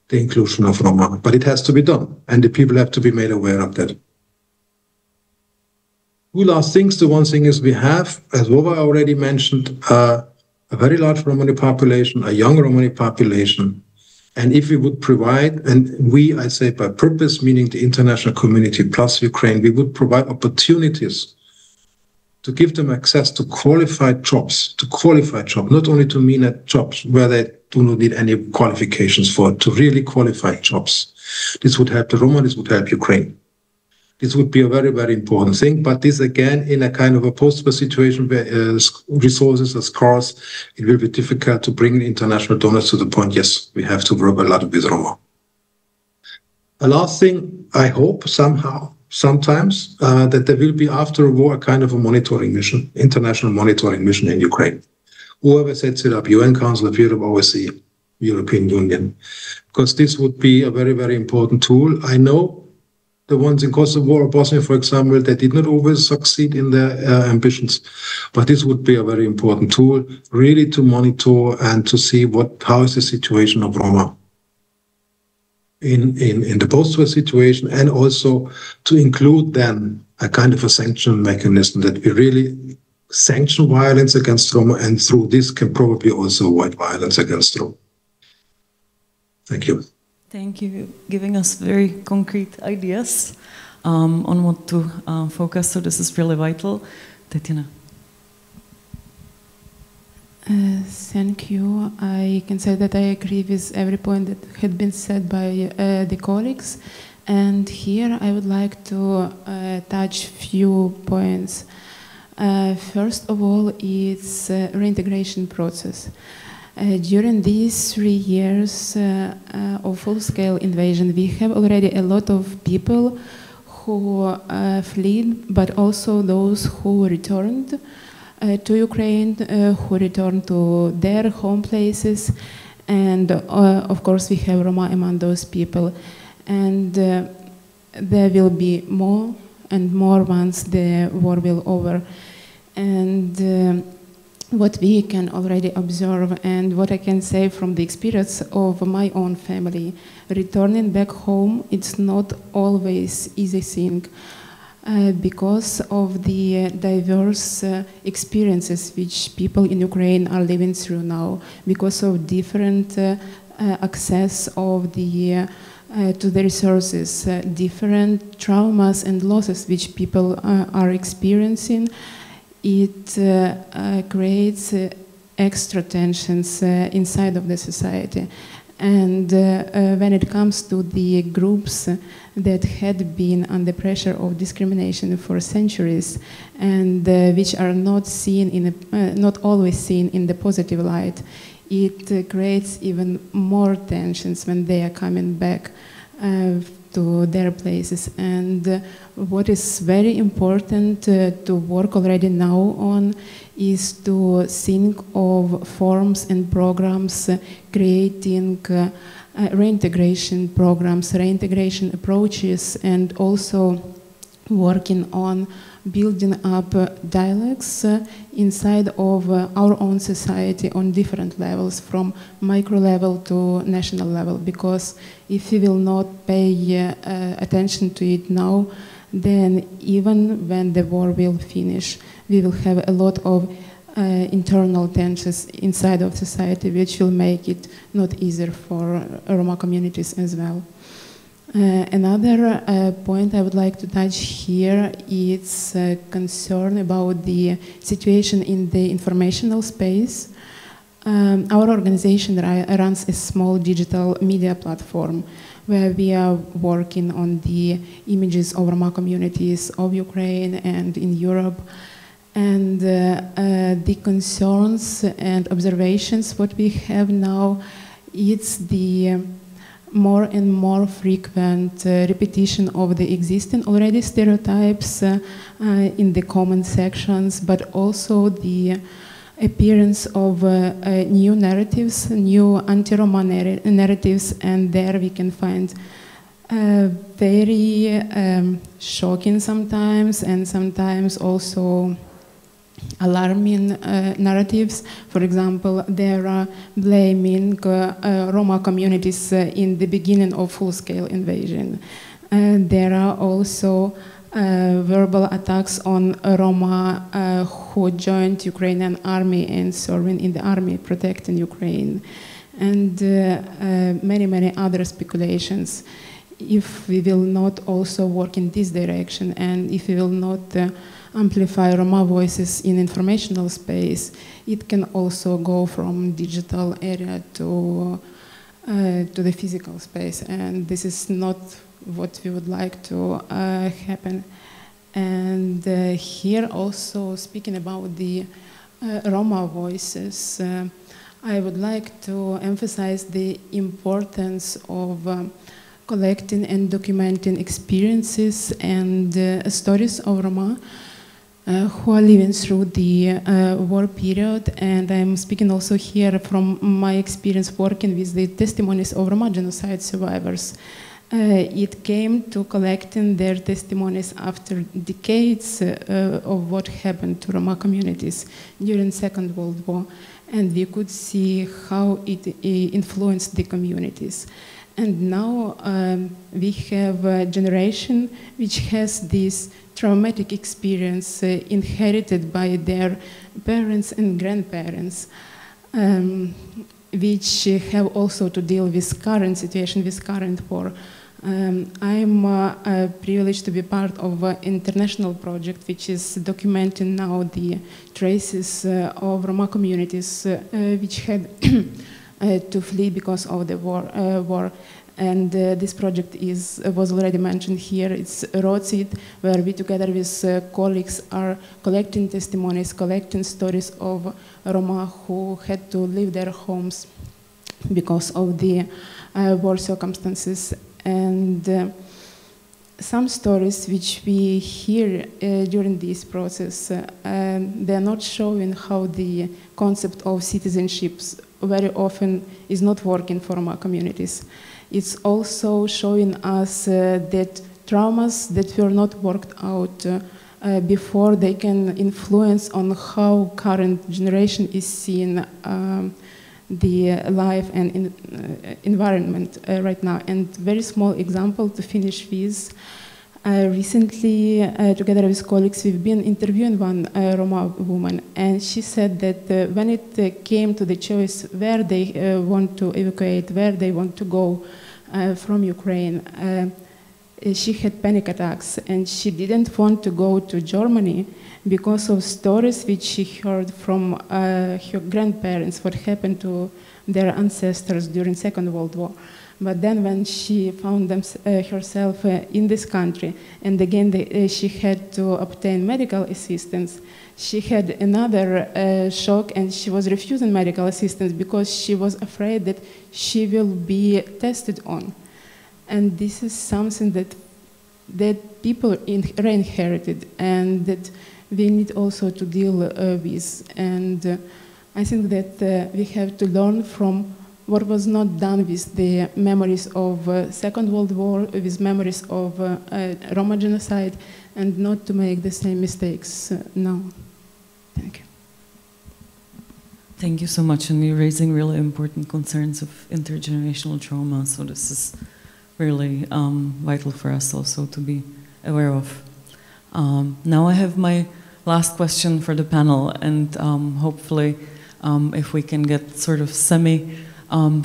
the inclusion of Roma, but it has to be done, and the people have to be made aware of that. Two last things. The one thing is we have, as Vova already mentioned, a very large Romani population, a young Romani population, And if we would provide, and we, I say by purpose, meaning the international community plus Ukraine, we would provide opportunities to give them access to qualified jobs, not only to mean at jobs where they do not need any qualifications for, to really qualified jobs. This would help the Roma, this would help Ukraine. This would be a very, very important thing. But this, again, in a kind of a post-war situation where resources are scarce, it will be difficult to bring international donors to the point, yes, we have to work a lot with Roma. A last thing, I hope sometimes, that there will be after a war a kind of a monitoring mission, international monitoring mission in Ukraine. Whoever sets it up, UN Council of Europe, OSCE, European Union, because this would be a very, very important tool. I know the ones in Kosovo or Bosnia, for example, they did not always succeed in their ambitions, but this would be a very important tool, really to monitor and to see how is the situation of Roma in the post-war situation, and also to include then a kind of a sanction mechanism that we really sanction violence against Roma, and through this can probably also avoid violence against Roma. Thank you.
Thank you, giving us very concrete ideas on what to focus. So this is really vital. Tetiana.
Thank you. I can say that I agree with every point that had been said by the colleagues. And here I would like to touch few points. First of all, it's reintegration process. During these 3 years of full-scale invasion, we have already a lot of people who fled, but also those who returned to Ukraine, who returned to their home places, and of course we have Roma among those people. And there will be more and more once the war will over. And what we can already observe, and what I can say from the experience of my own family, returning back home, it's not always easy thing because of the diverse experiences which people in Ukraine are living through now, because of different access of the to the resources, different traumas and losses which people are experiencing. It creates extra tensions inside of the society. And when it comes to the groups that had been under pressure of discrimination for centuries, and which are not seen in not always seen in the positive light, it creates even more tensions when they are coming back to their places. And what is very important to work already now on is to think of forms and programs creating reintegration programs, reintegration approaches, and also working on building up dialogues inside of our own society on different levels, from micro level to national level, because if we will not pay attention to it now, then even when the war will finish, we will have a lot of internal tensions inside of society, which will make it not easier for Roma communities as well. Another point I would like to touch here is concern about the situation in the informational space. Our organization runs a small digital media platform where we are working on the images of Roma communities of Ukraine and in Europe. And the concerns and observations what we have now, it's the more and more frequent repetition of the existing already stereotypes in the comment sections, but also the appearance of new narratives, new anti-Roma narratives, and there we can find very shocking sometimes, and sometimes also alarming narratives. For example, there are blaming Roma communities in the beginning of full-scale invasion. There are also verbal attacks on Roma who joined Ukrainian army and serving in the army, protecting Ukraine. and many other speculations. If we will not also work in this direction, and if we will not amplify Roma voices in informational space, it can also go from digital area to the physical space, and this is not what we would like to happen. And here also, speaking about the Roma voices, I would like to emphasize the importance of collecting and documenting experiences and stories of Roma who are living through the war period. And I'm speaking also here from my experience working with the testimonies of Roma genocide survivors. It came to collecting their testimonies after decades of what happened to Roma communities during Second World War, and we could see how it influenced the communities. And now we have a generation which has this traumatic experience inherited by their parents and grandparents, which have also to deal with current situation, with current war. I'm privileged to be part of an international project which is documenting now the traces of Roma communities which had to flee because of the war. And this project was already mentioned here. It's RUTA, where we together with colleagues are collecting testimonies, collecting stories of Roma who had to leave their homes because of the war circumstances. And some stories which we hear during this process, they are not showing how the concept of citizenship very often is not working for Roma communities. It's also showing us that traumas that were not worked out before, they can influence on how current generation is seeing the life and environment right now. And very small example to finish with. Recently, together with colleagues, we've been interviewing one Roma woman, and she said that when it came to the choice where they want to evacuate, where they want to go from Ukraine, she had panic attacks, and she didn't want to go to Germany because of stories which she heard from her grandparents, what happened to their ancestors during Second World War. But then when she found herself in this country, and again she had to obtain medical assistance, she had another shock, and she was refusing medical assistance because she was afraid that she will be tested on. And this is something that people inherited and that we need also to deal with. And I think that we have to learn from what was not done with the memories of Second World War, with memories of Roma genocide, and not to make the same mistakes now. Thank you.
Thank you so much, and you're raising really important concerns of intergenerational trauma, so this is really vital for us also to be aware of. Now I have my last question for the panel, and hopefully if we can get sort of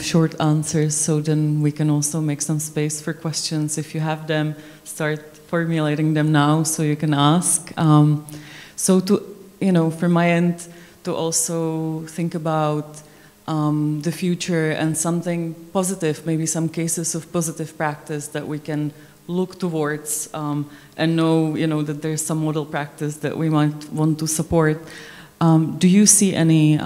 short answers, so then we can also make some space for questions. If you have them, start formulating them now so you can ask. So from my end, to also think about the future and something positive, maybe some cases of positive practice that we can look towards and know, that there's some model practice that we might want to support. Do you see any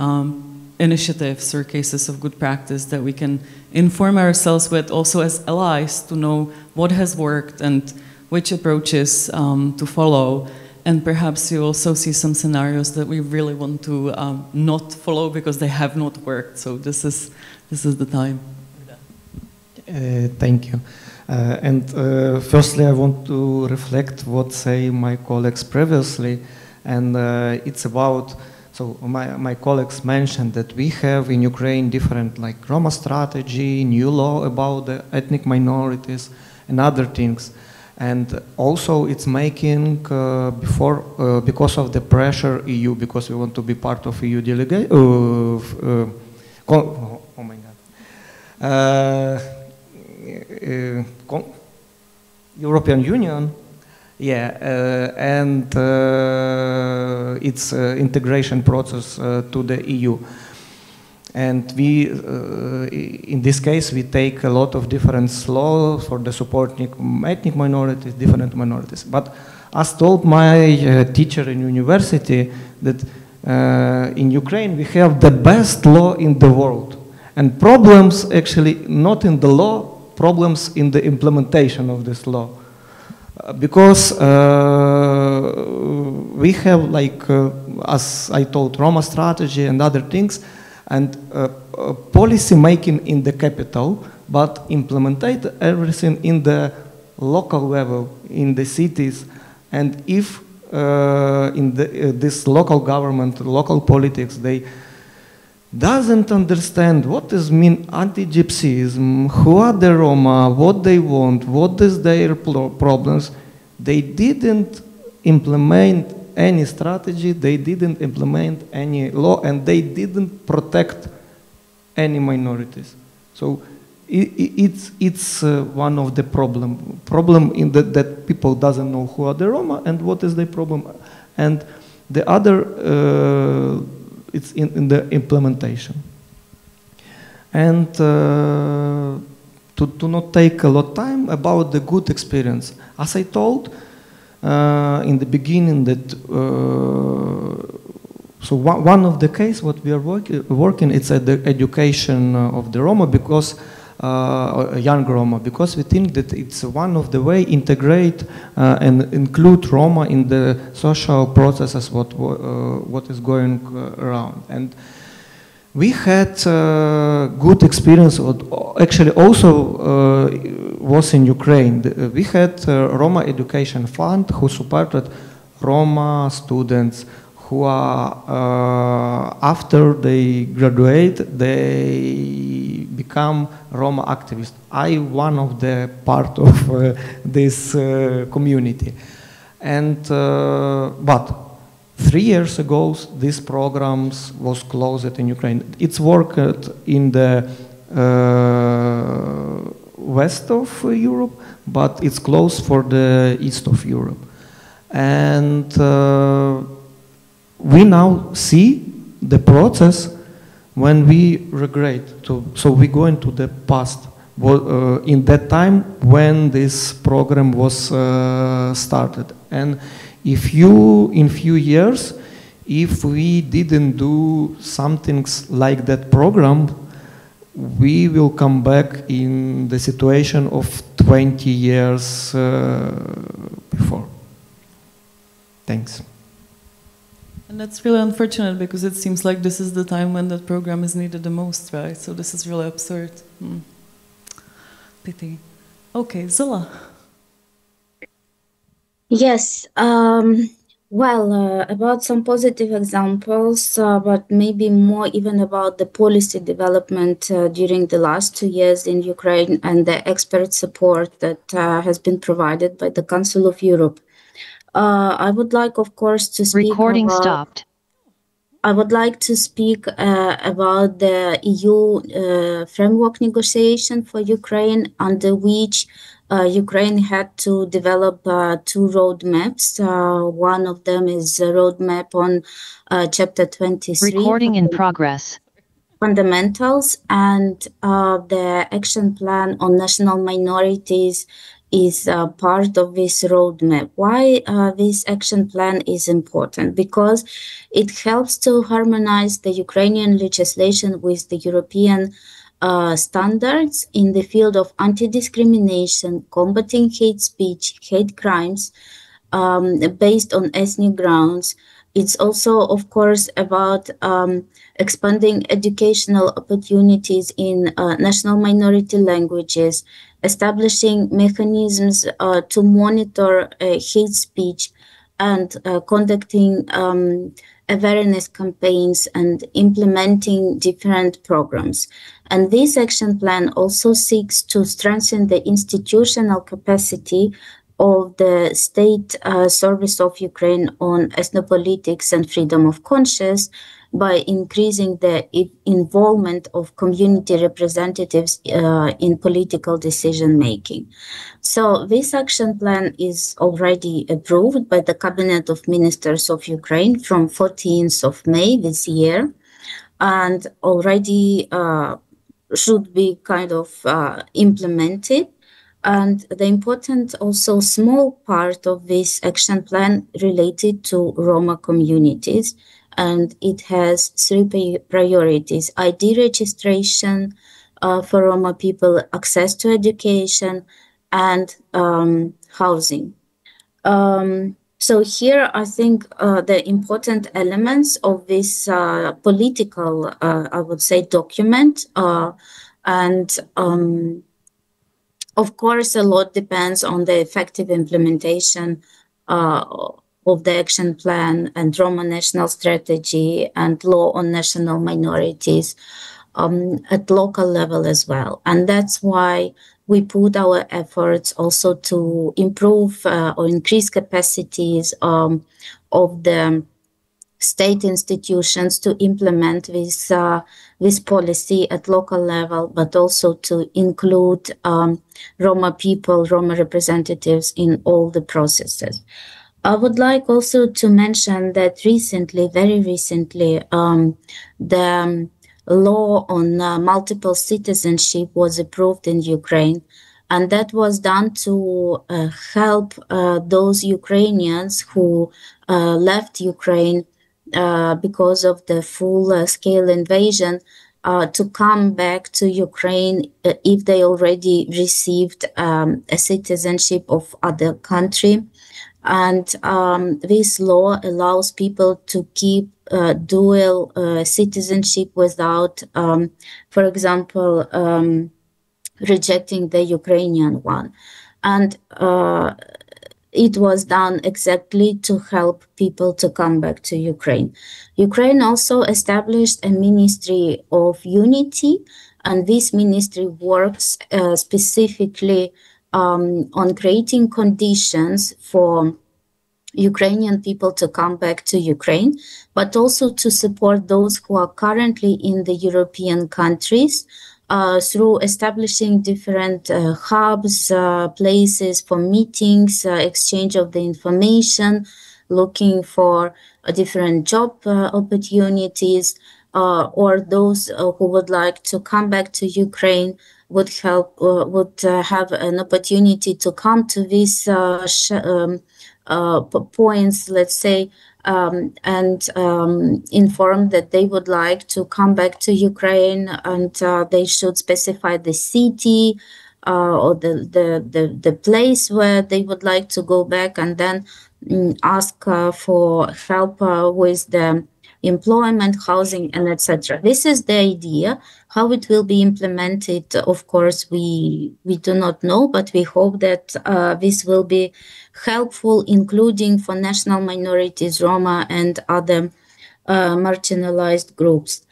initiatives or cases of good practice that we can inform ourselves with, also as allies, to know what has worked and which approaches to follow? And perhaps you also see some scenarios that we really want to not follow because they have not worked. So this is the time.
Thank you. And firstly, I want to reflect what say my colleagues previously, and it's about. So my colleagues mentioned that we have in Ukraine different like Roma strategy, new law about the ethnic minorities, and other things. And also it's making because of the pressure EU, because we want to be part of EU delegation. Oh my God. European Union, and its integration process to the EU. And we, in this case, we take a lot of different laws for the supporting ethnic minorities, different minorities. But as told my teacher in university, that in Ukraine we have the best law in the world. And problems actually not in the law, problems in the implementation of this law. Because we have, like, as I told, Roma strategy and other things, and policy making in the capital, but implementate everything in the local level, in the cities. And if in this local government, local politics, they doesn't understand what does mean anti-Gypsyism, who are the Roma, what they want, what is their problems, they didn't implement any strategy, they didn't implement any law, and they didn't protect any minorities. So it's one of the problem in that people doesn't know who are the Roma and what is the problem, and the other it's in the implementation. And to not take a lot of time about the good experience, as I told in the beginning, that so one of the case what we are working it's at the education of the Roma, because young Roma, because we think that it's one of the way integrate and include Roma in the social processes what is going around. And we had good experience. Actually, also was in Ukraine. We had Roma Education Fund who supported Roma students who are after they graduate, they become Roma activists. I one of the part of this community, and but 3 years ago, these programs was closed in Ukraine. It's worked in the west of Europe, but it's closed for the east of Europe. And we now see the process when we regret. So we go into the past. In that time when this program was started. And if you, in few years, if we didn't do something like that program, we will come back in the situation of 20 years before. Thanks.
And that's really unfortunate, because it seems like this is the time when that program is needed the most, right? So this is really absurd. Pity. Okay, Zola.
Yes, about some positive examples, but maybe more even about the policy development during the last 2 years in Ukraine and the expert support that has been provided by the Council of Europe. I would like, of course, to speak
Recording
about,
stopped.
I would like to speak about the EU framework negotiation for Ukraine, under which Ukraine had to develop 2 roadmaps. One of them is a roadmap on Chapter 23.
Recording in progress.
Fundamentals, and the action plan on national minorities is part of this roadmap. Why this action plan is important? Because it helps to harmonize the Ukrainian legislation with the European standards in the field of anti-discrimination, combating hate speech, hate crimes based on ethnic grounds. It's also, of course, about expanding educational opportunities in national minority languages, establishing mechanisms to monitor hate speech, and conducting awareness campaigns and implementing different programs. And this action plan also seeks to strengthen the institutional capacity of the State Service of Ukraine on ethnopolitics and freedom of conscience, by increasing the involvement of community representatives in political decision making. So this action plan is already approved by the Cabinet of Ministers of Ukraine from 14th of May this year, and already should be kind of implemented. And the important also small part of this action plan related to Roma communities, and it has three priorities: ID registration for Roma people, access to education, and housing. So here I think the important elements of this political, I would say, document, and of course, a lot depends on the effective implementation of the action plan and Roma national strategy and law on national minorities at local level as well. And that's why we put our efforts also to improve or increase capacities of the state institutions to implement this policy at local level, but also to include Roma people, Roma representatives in all the processes. I would like also to mention that recently, very recently, the law on multiple citizenship was approved in Ukraine, and that was done to help those Ukrainians who left Ukraine because of the full-scale invasion to come back to Ukraine if they already received a citizenship of other country. And this law allows people to keep dual citizenship without, for example, rejecting the Ukrainian one. And it was done exactly to help people to come back to Ukraine. Ukraine also established a Ministry of Unity, and this ministry works specifically on creating conditions for Ukrainian people to come back to Ukraine, but also to support those who are currently in the European countries through establishing different hubs, places for meetings, exchange of the information, looking for different job opportunities, or those who would like to come back to Ukraine would have an opportunity to come to these points, let's say, and inform that they would like to come back to Ukraine, and they should specify the city or the place where they would like to go back, and then ask for help with the employment, housing, and etc. This is the idea. How it will be implemented, of course, we do not know, but we hope that this will be helpful, including for national minorities, Roma, and other marginalized groups.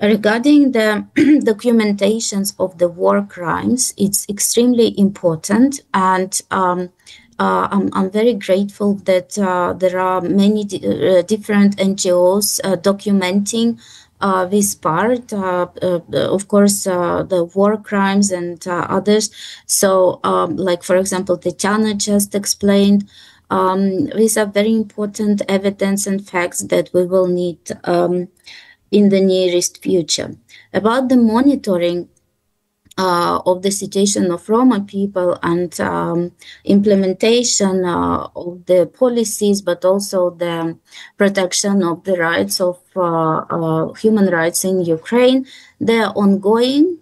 Regarding the documentations of the war crimes, it's extremely important, and I'm very grateful that there are many different NGOs documenting this part, of course, the war crimes and others. So, like, for example, Tetiana just explained, these are very important evidence and facts that we will need in the nearest future. About the monitoring of the situation of Roma people and implementation of the policies, but also the protection of the rights of human rights in Ukraine, they are ongoing.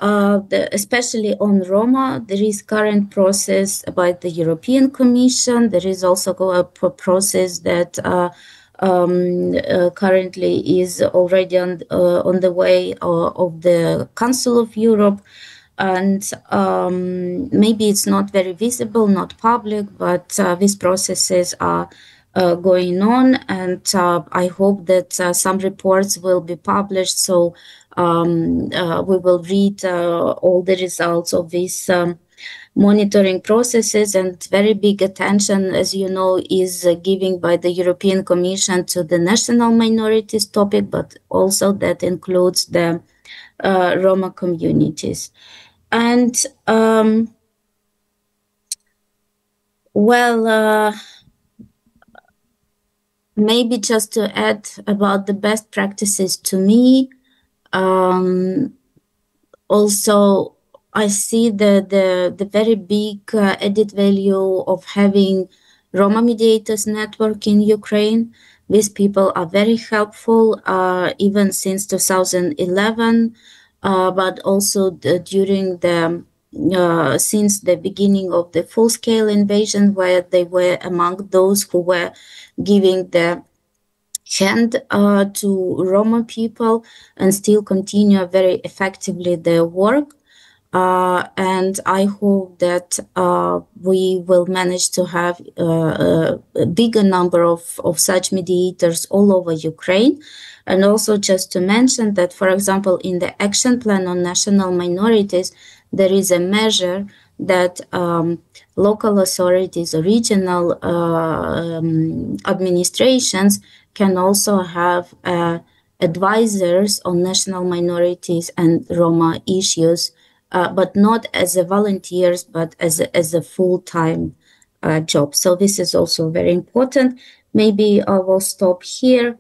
Especially on Roma, there is current process by the European Commission. There is also a process that currently is already on the way of the Council of Europe, and maybe it's not very visible, not public, but these processes are going on, and I hope that some reports will be published, so we will read all the results of these monitoring processes, and very big attention, as you know, is given by the European Commission to the national minorities topic, but also that includes the Roma communities. And maybe just to add about the best practices to me, also I see the very big added value of having Roma mediators network in Ukraine. These people are very helpful, even since 2011, but also during since the beginning of the full-scale invasion, where they were among those who were giving the hand to Roma people and still continue very effectively their work. And I hope that we will manage to have a bigger number of such mediators all over Ukraine. And also just to mention that, for example, in the action plan on national minorities, there is a measure that local authorities or regional administrations can also have advisors on national minorities and Roma issues, but not as a volunteers, but as a full-time job. So this is also very important. Maybe I will stop here.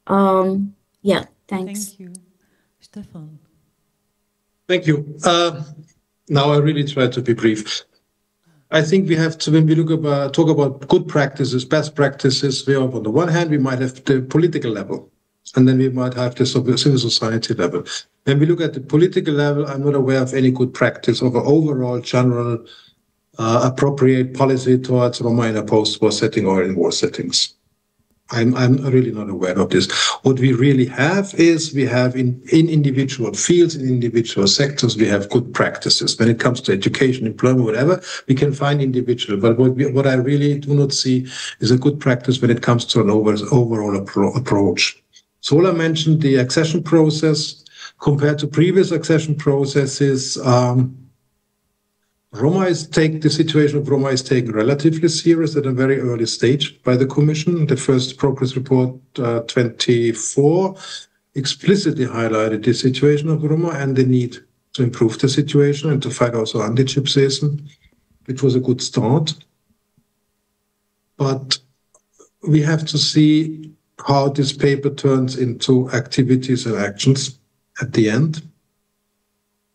Yeah, thanks.
Thank you. Stefan.
Thank you. Now I really try to be brief. I think we have to, when we talk about good practices, best practices, we have, on the one hand, we might have the political level, and then we might have the civil society level. When we look at the political level, I'm not aware of any good practice of an overall general appropriate policy towards Roma in a post-war setting or in war settings. I'm really not aware of this. What we really have is we have in individual fields, in individual sectors, we have good practices. When it comes to education, employment, whatever, we can find individual. But what I really do not see is a good practice when it comes to an overall approach. Zola mentioned the accession process. Compared to previous accession processes, the situation of Roma is taken relatively serious at a very early stage by the Commission. The first progress report 24 explicitly highlighted the situation of Roma and the need to improve the situation and to fight also anti-Gypsyism, which was a good start. But we have to see how this paper turns into activities and actions at the end.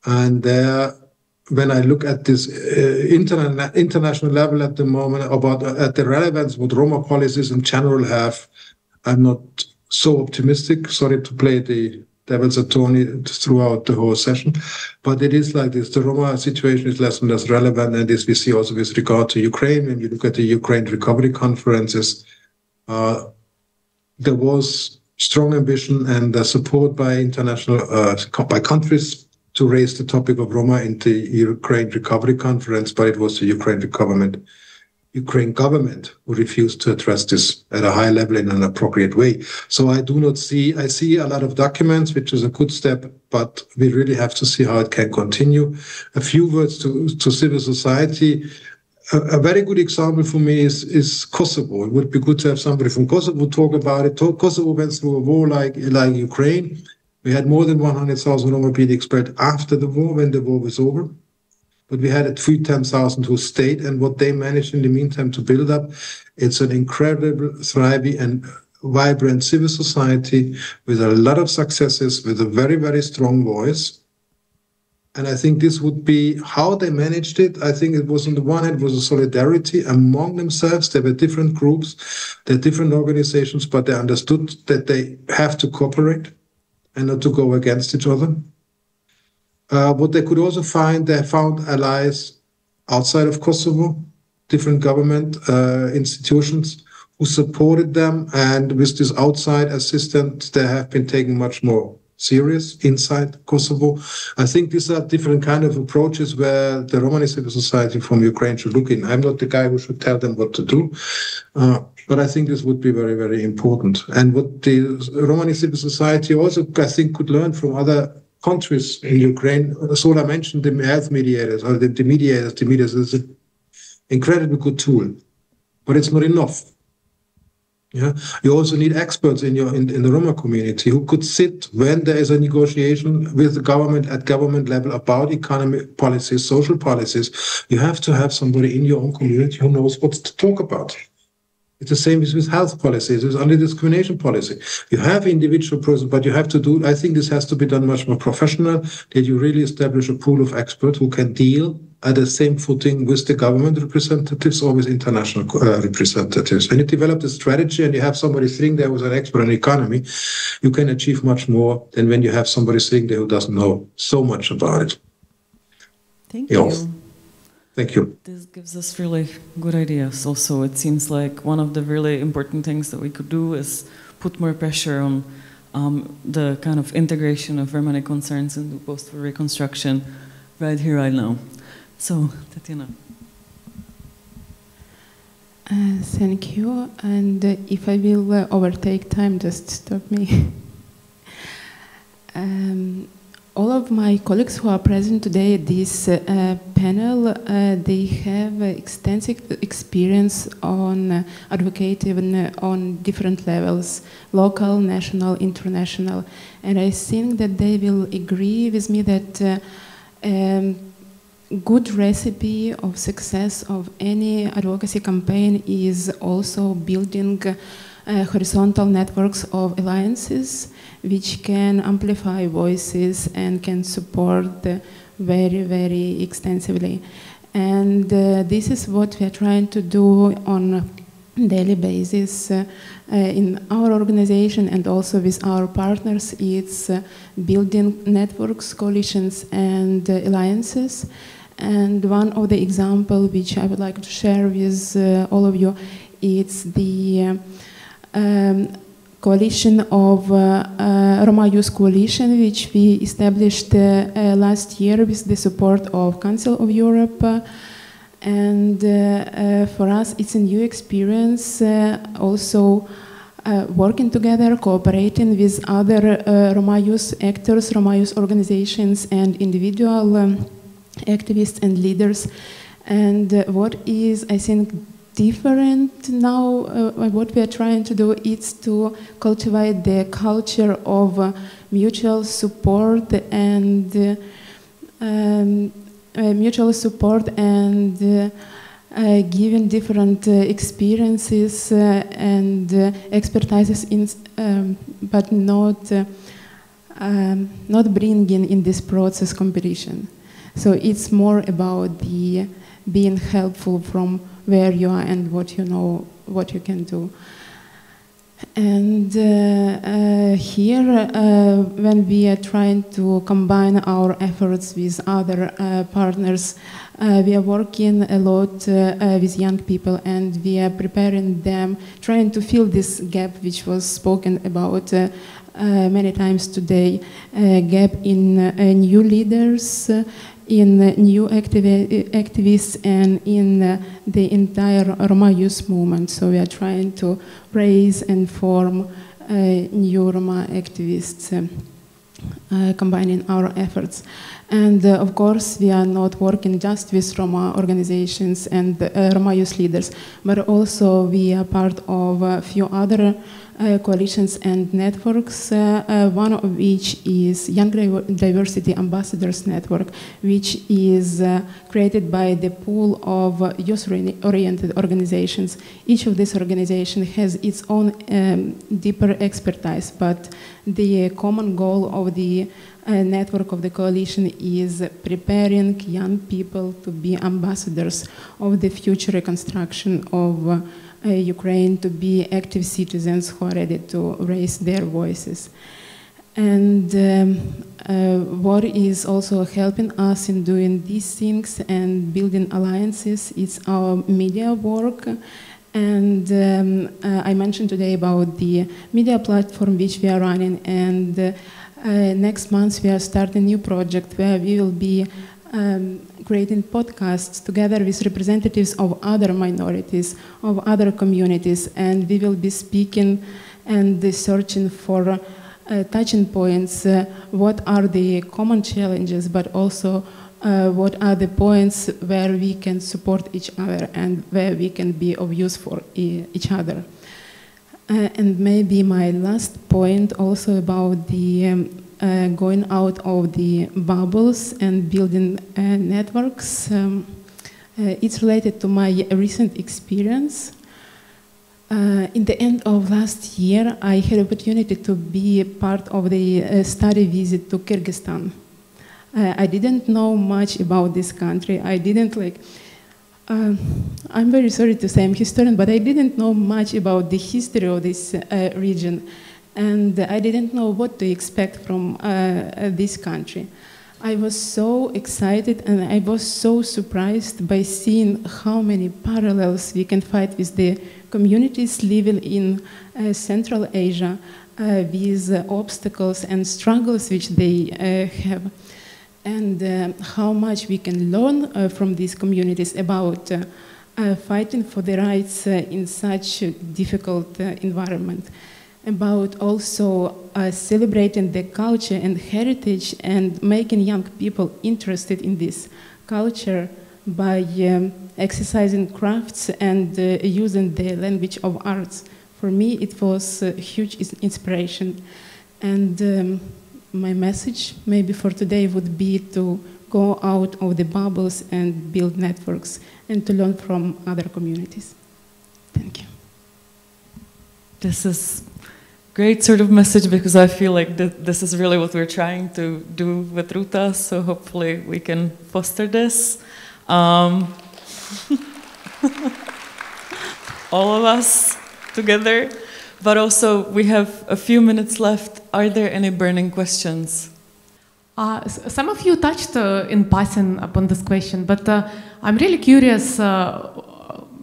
And there, when I look at this international level at the moment, at the relevance what Roma policies in general have, I'm not so optimistic. Sorry to play the devil's attorney throughout the whole session, but it is like this. The Roma situation is less and less relevant, and this we see also with regard to Ukraine. When you look at the Ukraine recovery conferences, there was strong ambition and support by international, by countries to raise the topic of Roma in the Ukraine Recovery Conference, but it was the Ukraine government who refused to address this at a high level in an appropriate way. So I see a lot of documents, which is a good step, but we really have to see how it can continue. A few words to civil society. A very good example for me is Kosovo. It would be good to have somebody from Kosovo talk about it. Kosovo went through a war like Ukraine. We had more than 100,000 Roma being expelled after the war, when the war was over. But we had 10,000 who stayed, and what they managed in the meantime to build up, it's an incredible, thriving and vibrant civil society with a lot of successes, with a very, very strong voice. And I think this would be how they managed it. I think it was, on the one hand, it was a solidarity among themselves. There were different groups, there were different organizations, but they understood that they have to cooperate and not to go against each other. What they could also find, they found allies outside of Kosovo, different government institutions who supported them, and with this outside assistance, they have been taken much more serious inside Kosovo. I think these are different kind of approaches where the Romani civil society from Ukraine should look in. I'm not the guy who should tell them what to do, but I think this would be very, very important. And what the Romani civil society also, I think, could learn from other countries in Ukraine. Zola mentioned the health mediators, or the mediators is an incredibly good tool, but it's not enough. Yeah, you also need experts in the Roma community who could sit when there is a negotiation with the government at government level about economic policies, social policies. You have to have somebody in your own community who knows what to talk about. It's the same as with health policies, with anti-discrimination policy. You have individual persons, but you have to do, I think this has to be done much more professional, that you really establish a pool of experts who can deal at the same footing with the government representatives or with international representatives. When you develop the strategy and you have somebody sitting there who's an expert in economy, you can achieve much more than when you have somebody sitting there who doesn't know so much about it.
Thank you.
Thank you.
This gives us really good ideas. Also, it seems like one of the really important things that we could do is put more pressure on the kind of integration of Romani concerns into post-war reconstruction right here, right now. So, Tetiana.
Thank you. And if I will overtake time, just stop me. All of my colleagues who are present today at this panel, they have extensive experience on advocating on different levels, local, national, international. And I think that they will agree with me that good recipe of success of any advocacy campaign is also building horizontal networks of alliances which can amplify voices and can support very, very extensively. And this is what we are trying to do on a daily basis in our organization and also with our partners. It's building networks, coalitions, and alliances. And one of the examples which I would like to share with all of you, it's the coalition of Roma Youth Coalition, which we established last year with the support of Council of Europe. And for us, it's a new experience, also working together, cooperating with other Roma Youth actors, Roma Youth organizations, and individual activists and leaders. And what is, I think, different now, what we are trying to do is to cultivate the culture of mutual support and giving different experiences and expertises, but not bringing in this process competition. So it's more about the being helpful from where you are and what you know, what you can do. And here, when we are trying to combine our efforts with other partners, we are working a lot with young people, and we are preparing them, trying to fill this gap which was spoken about many times today, gap in new leaders, in new activists, and in the entire Roma youth movement. So we are trying to raise and form new Roma activists, combining our efforts. And of course, we are not working just with Roma organizations and Roma youth leaders, but also we are part of a few other coalitions and networks, one of which is Young Diversity Ambassadors Network, which is created by the pool of youth-oriented organizations. Each of these organizations has its own deeper expertise, but the common goal of the network of the coalition is preparing young people to be ambassadors of the future reconstruction of Ukraine, to be active citizens who are ready to raise their voices. And what is also helping us in doing these things and building alliances is our media work. And I mentioned today about the media platform which we are running, and next month we are starting a new project where we will be creating podcasts together with representatives of other minorities, of other communities, and we will be speaking and searching for touching points. What are the common challenges, but also what are the points where we can support each other and where we can be of use for each other. And maybe my last point also about the going out of the bubbles and building networks. It's related to my recent experience. In the end of last year, I had opportunity to be part of the study visit to Kyrgyzstan. I didn't know much about this country. I didn't I'm very sorry to say I'm historian, but I didn't know much about the history of this region. And I didn't know what to expect from this country. I was so excited and I was so surprised by seeing how many parallels we can find with the communities living in Central Asia, with obstacles and struggles which they have, and how much we can learn from these communities about fighting for the rights in such a difficult environment, about also celebrating the culture and heritage and making young people interested in this culture by exercising crafts and using the language of arts. For me, it was a huge inspiration. And my message maybe for today would be to go out of the bubbles and build networks and to learn from other communities. Thank you.
This is great sort of message, because I feel like this is really what we're trying to do with Ruta, so hopefully we can foster this. All of us together, but also we have a few minutes left. Are there any burning questions?
Some of you touched in passing upon this question, but I'm really curious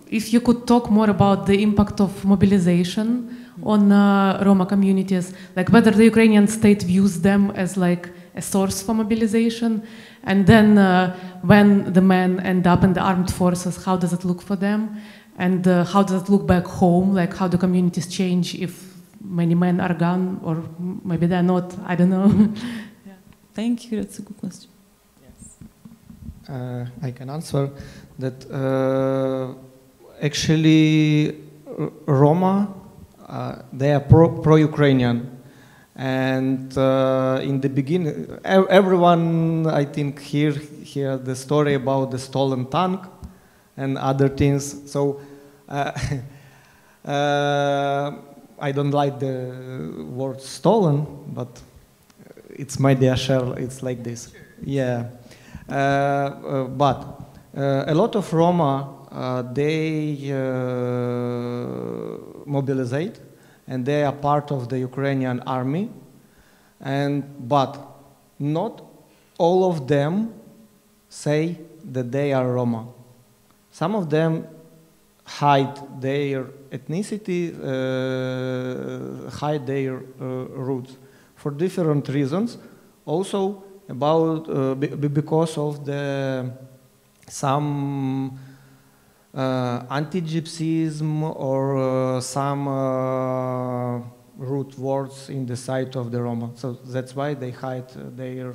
if you could talk more about the impact of mobilization on Roma communities, like whether the Ukrainian state views them as like a source for mobilization, and then when the men end up in the armed forces, how does it look for them, and how does it look back home, like how do communities change if many men are gone, or maybe they're not, I don't know.
Yeah. Thank you, that's a good question.
Yes. I can answer that. Actually, Roma, they are pro-Ukrainian, and in the beginning, everyone, I think, hear the story about the stolen tank and other things. So I don't like the word stolen, but it's my dear shell. It's like this. Yeah, but a lot of Roma. They mobilizate, and they are part of the Ukrainian army, but not all of them say that they are Roma. Some of them hide their ethnicity, hide their roots for different reasons. Also about because of some anti-Gypsyism or some root words in the site of the Roma. So that's why they hide their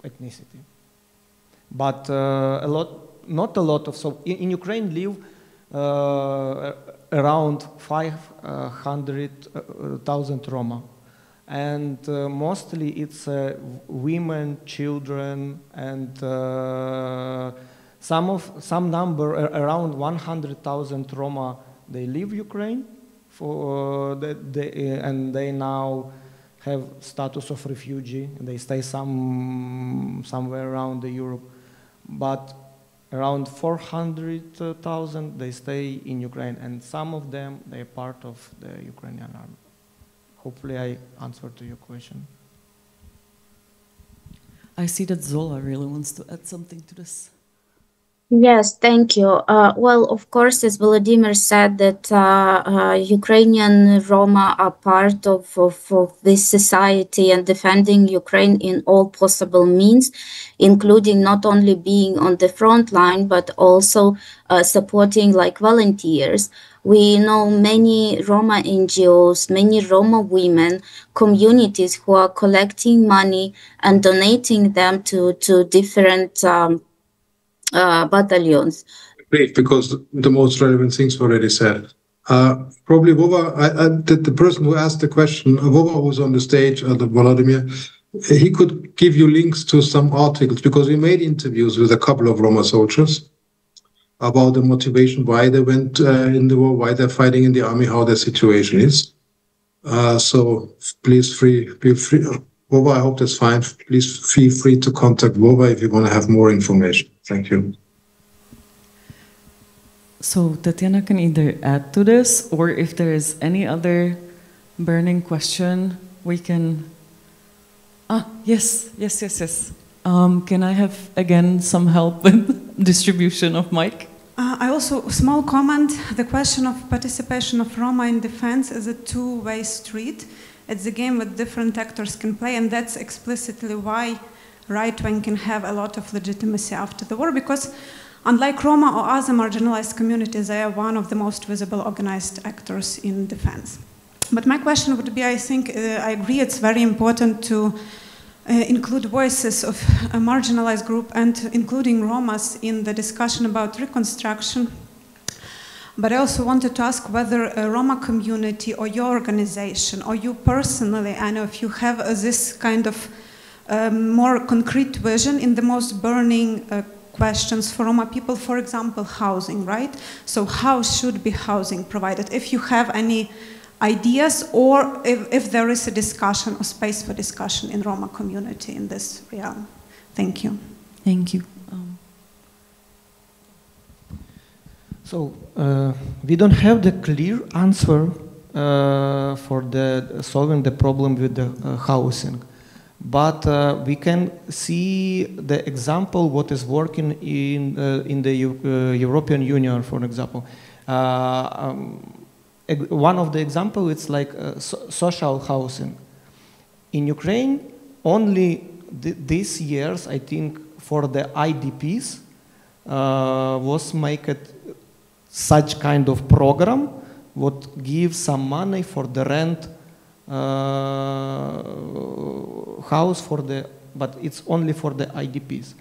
ethnicity. But not a lot of, so in Ukraine live around 500,000 Roma. And mostly it's women, children, and some number around 100,000 Roma. They leave Ukraine and they now have status of refugee. They stay somewhere around Europe, but around 400,000 they stay in Ukraine, and some of them they are part of the Ukrainian army. Hopefully, I answered to your question.
I see that Zola really wants to add something to this.
Yes, thank you. Well, of course, as Volodymyr said, that Ukrainian Roma are part of this society and defending Ukraine in all possible means, including not only being on the front line, but also supporting like volunteers. We know many Roma NGOs, many Roma women, communities who are collecting money and donating them to different battalions.
Great, because the most relevant things were already said. Probably Vova, the person who asked the question, Vova was on the stage, Volodymyr, he could give you links to some articles, because we made interviews with a couple of Roma soldiers about the motivation, why they went in the war, why they're fighting in the army, how their situation is. So please feel free. Vova, I hope that's fine. Please feel free to contact Vova if you want to have more information. Thank you.
So Tetiana can either add to this, or if there is any other burning question, we can... Yes. Can I have, again, some help with distribution of mic?
I also, small comment, the question of participation of Roma in defense is a two-way street. It's a game that different actors can play, and that's explicitly why right-wing can have a lot of legitimacy after the war, because unlike Roma or other marginalized communities, they are one of the most visible organized actors in defense. But my question would be, I think, I agree it's very important to include voices of a marginalized group and including Romas in the discussion about reconstruction. But I also wanted to ask whether a Roma community or your organization or you personally, I know if you have this kind of more concrete vision in the most burning questions for Roma people, for example, housing, right? So how should be housing provided? If you have any ideas, or if there is a discussion or space for discussion in Roma community in this realm. Thank you.
Thank you.
So we don't have the clear answer for solving the problem with the housing, but we can see the example what is working in the European Union, for example. One of the examples is like social housing. In Ukraine, only these years, I think, for the IDPs was made such kind of program what gives some money for the rent house for the, but it's only for the IDPs.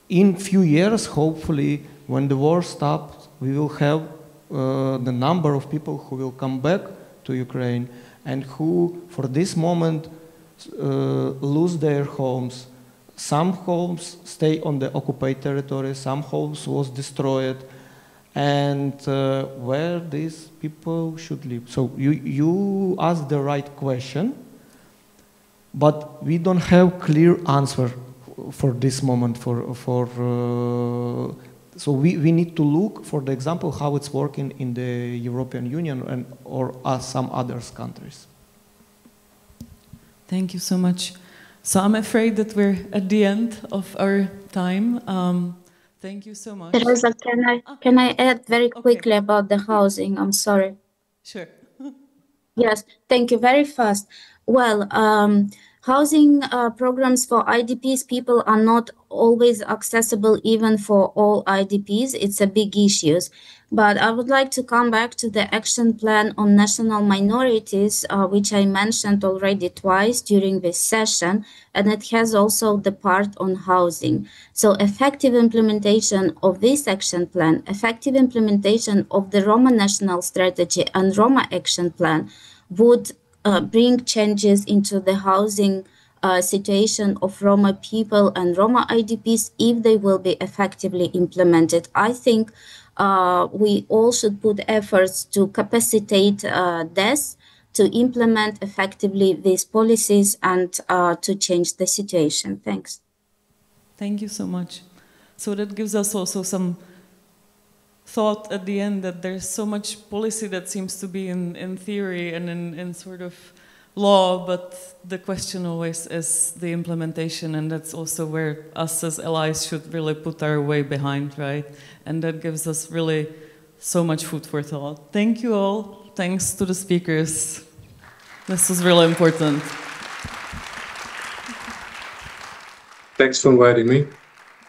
In few years, hopefully, when the war stops, we will have the number of people who will come back to Ukraine and who, for this moment, lose their homes. Some homes stay on the occupied territory, some homes was destroyed, and where these people should live. So you asked the right question, but we don't have clear answer for this moment. So we need to look for the example how it's working in the European Union or some other countries.
Thank you so much. So I'm afraid that we're at the end of our time. Thank you so much.
Teresa, can I add very quickly about the housing? I'm sorry.
Sure.
Yes, thank you. Very fast. Well, housing programs for IDPs people are not always accessible even for all IDPs. It's a big issue. But I would like to come back to the action plan on national minorities, which I mentioned already twice during this session, and it has also the part on housing. So effective implementation of this action plan, effective implementation of the Roma National Strategy and Roma Action Plan would bring changes into the housing situation of Roma people and Roma IDPs if they will be effectively implemented. I think we all should put efforts to capacitate this, to implement effectively these policies and to change the situation. Thanks.
Thank you so much. So that gives us also some thought at the end that there's so much policy that seems to be in theory and in sort of law, but the question always is the implementation, and that's also where us as allies should really put our weight behind, right? And that gives us really so much food for thought. Thank you all. Thanks to the speakers. This was really important.
Thanks for inviting me.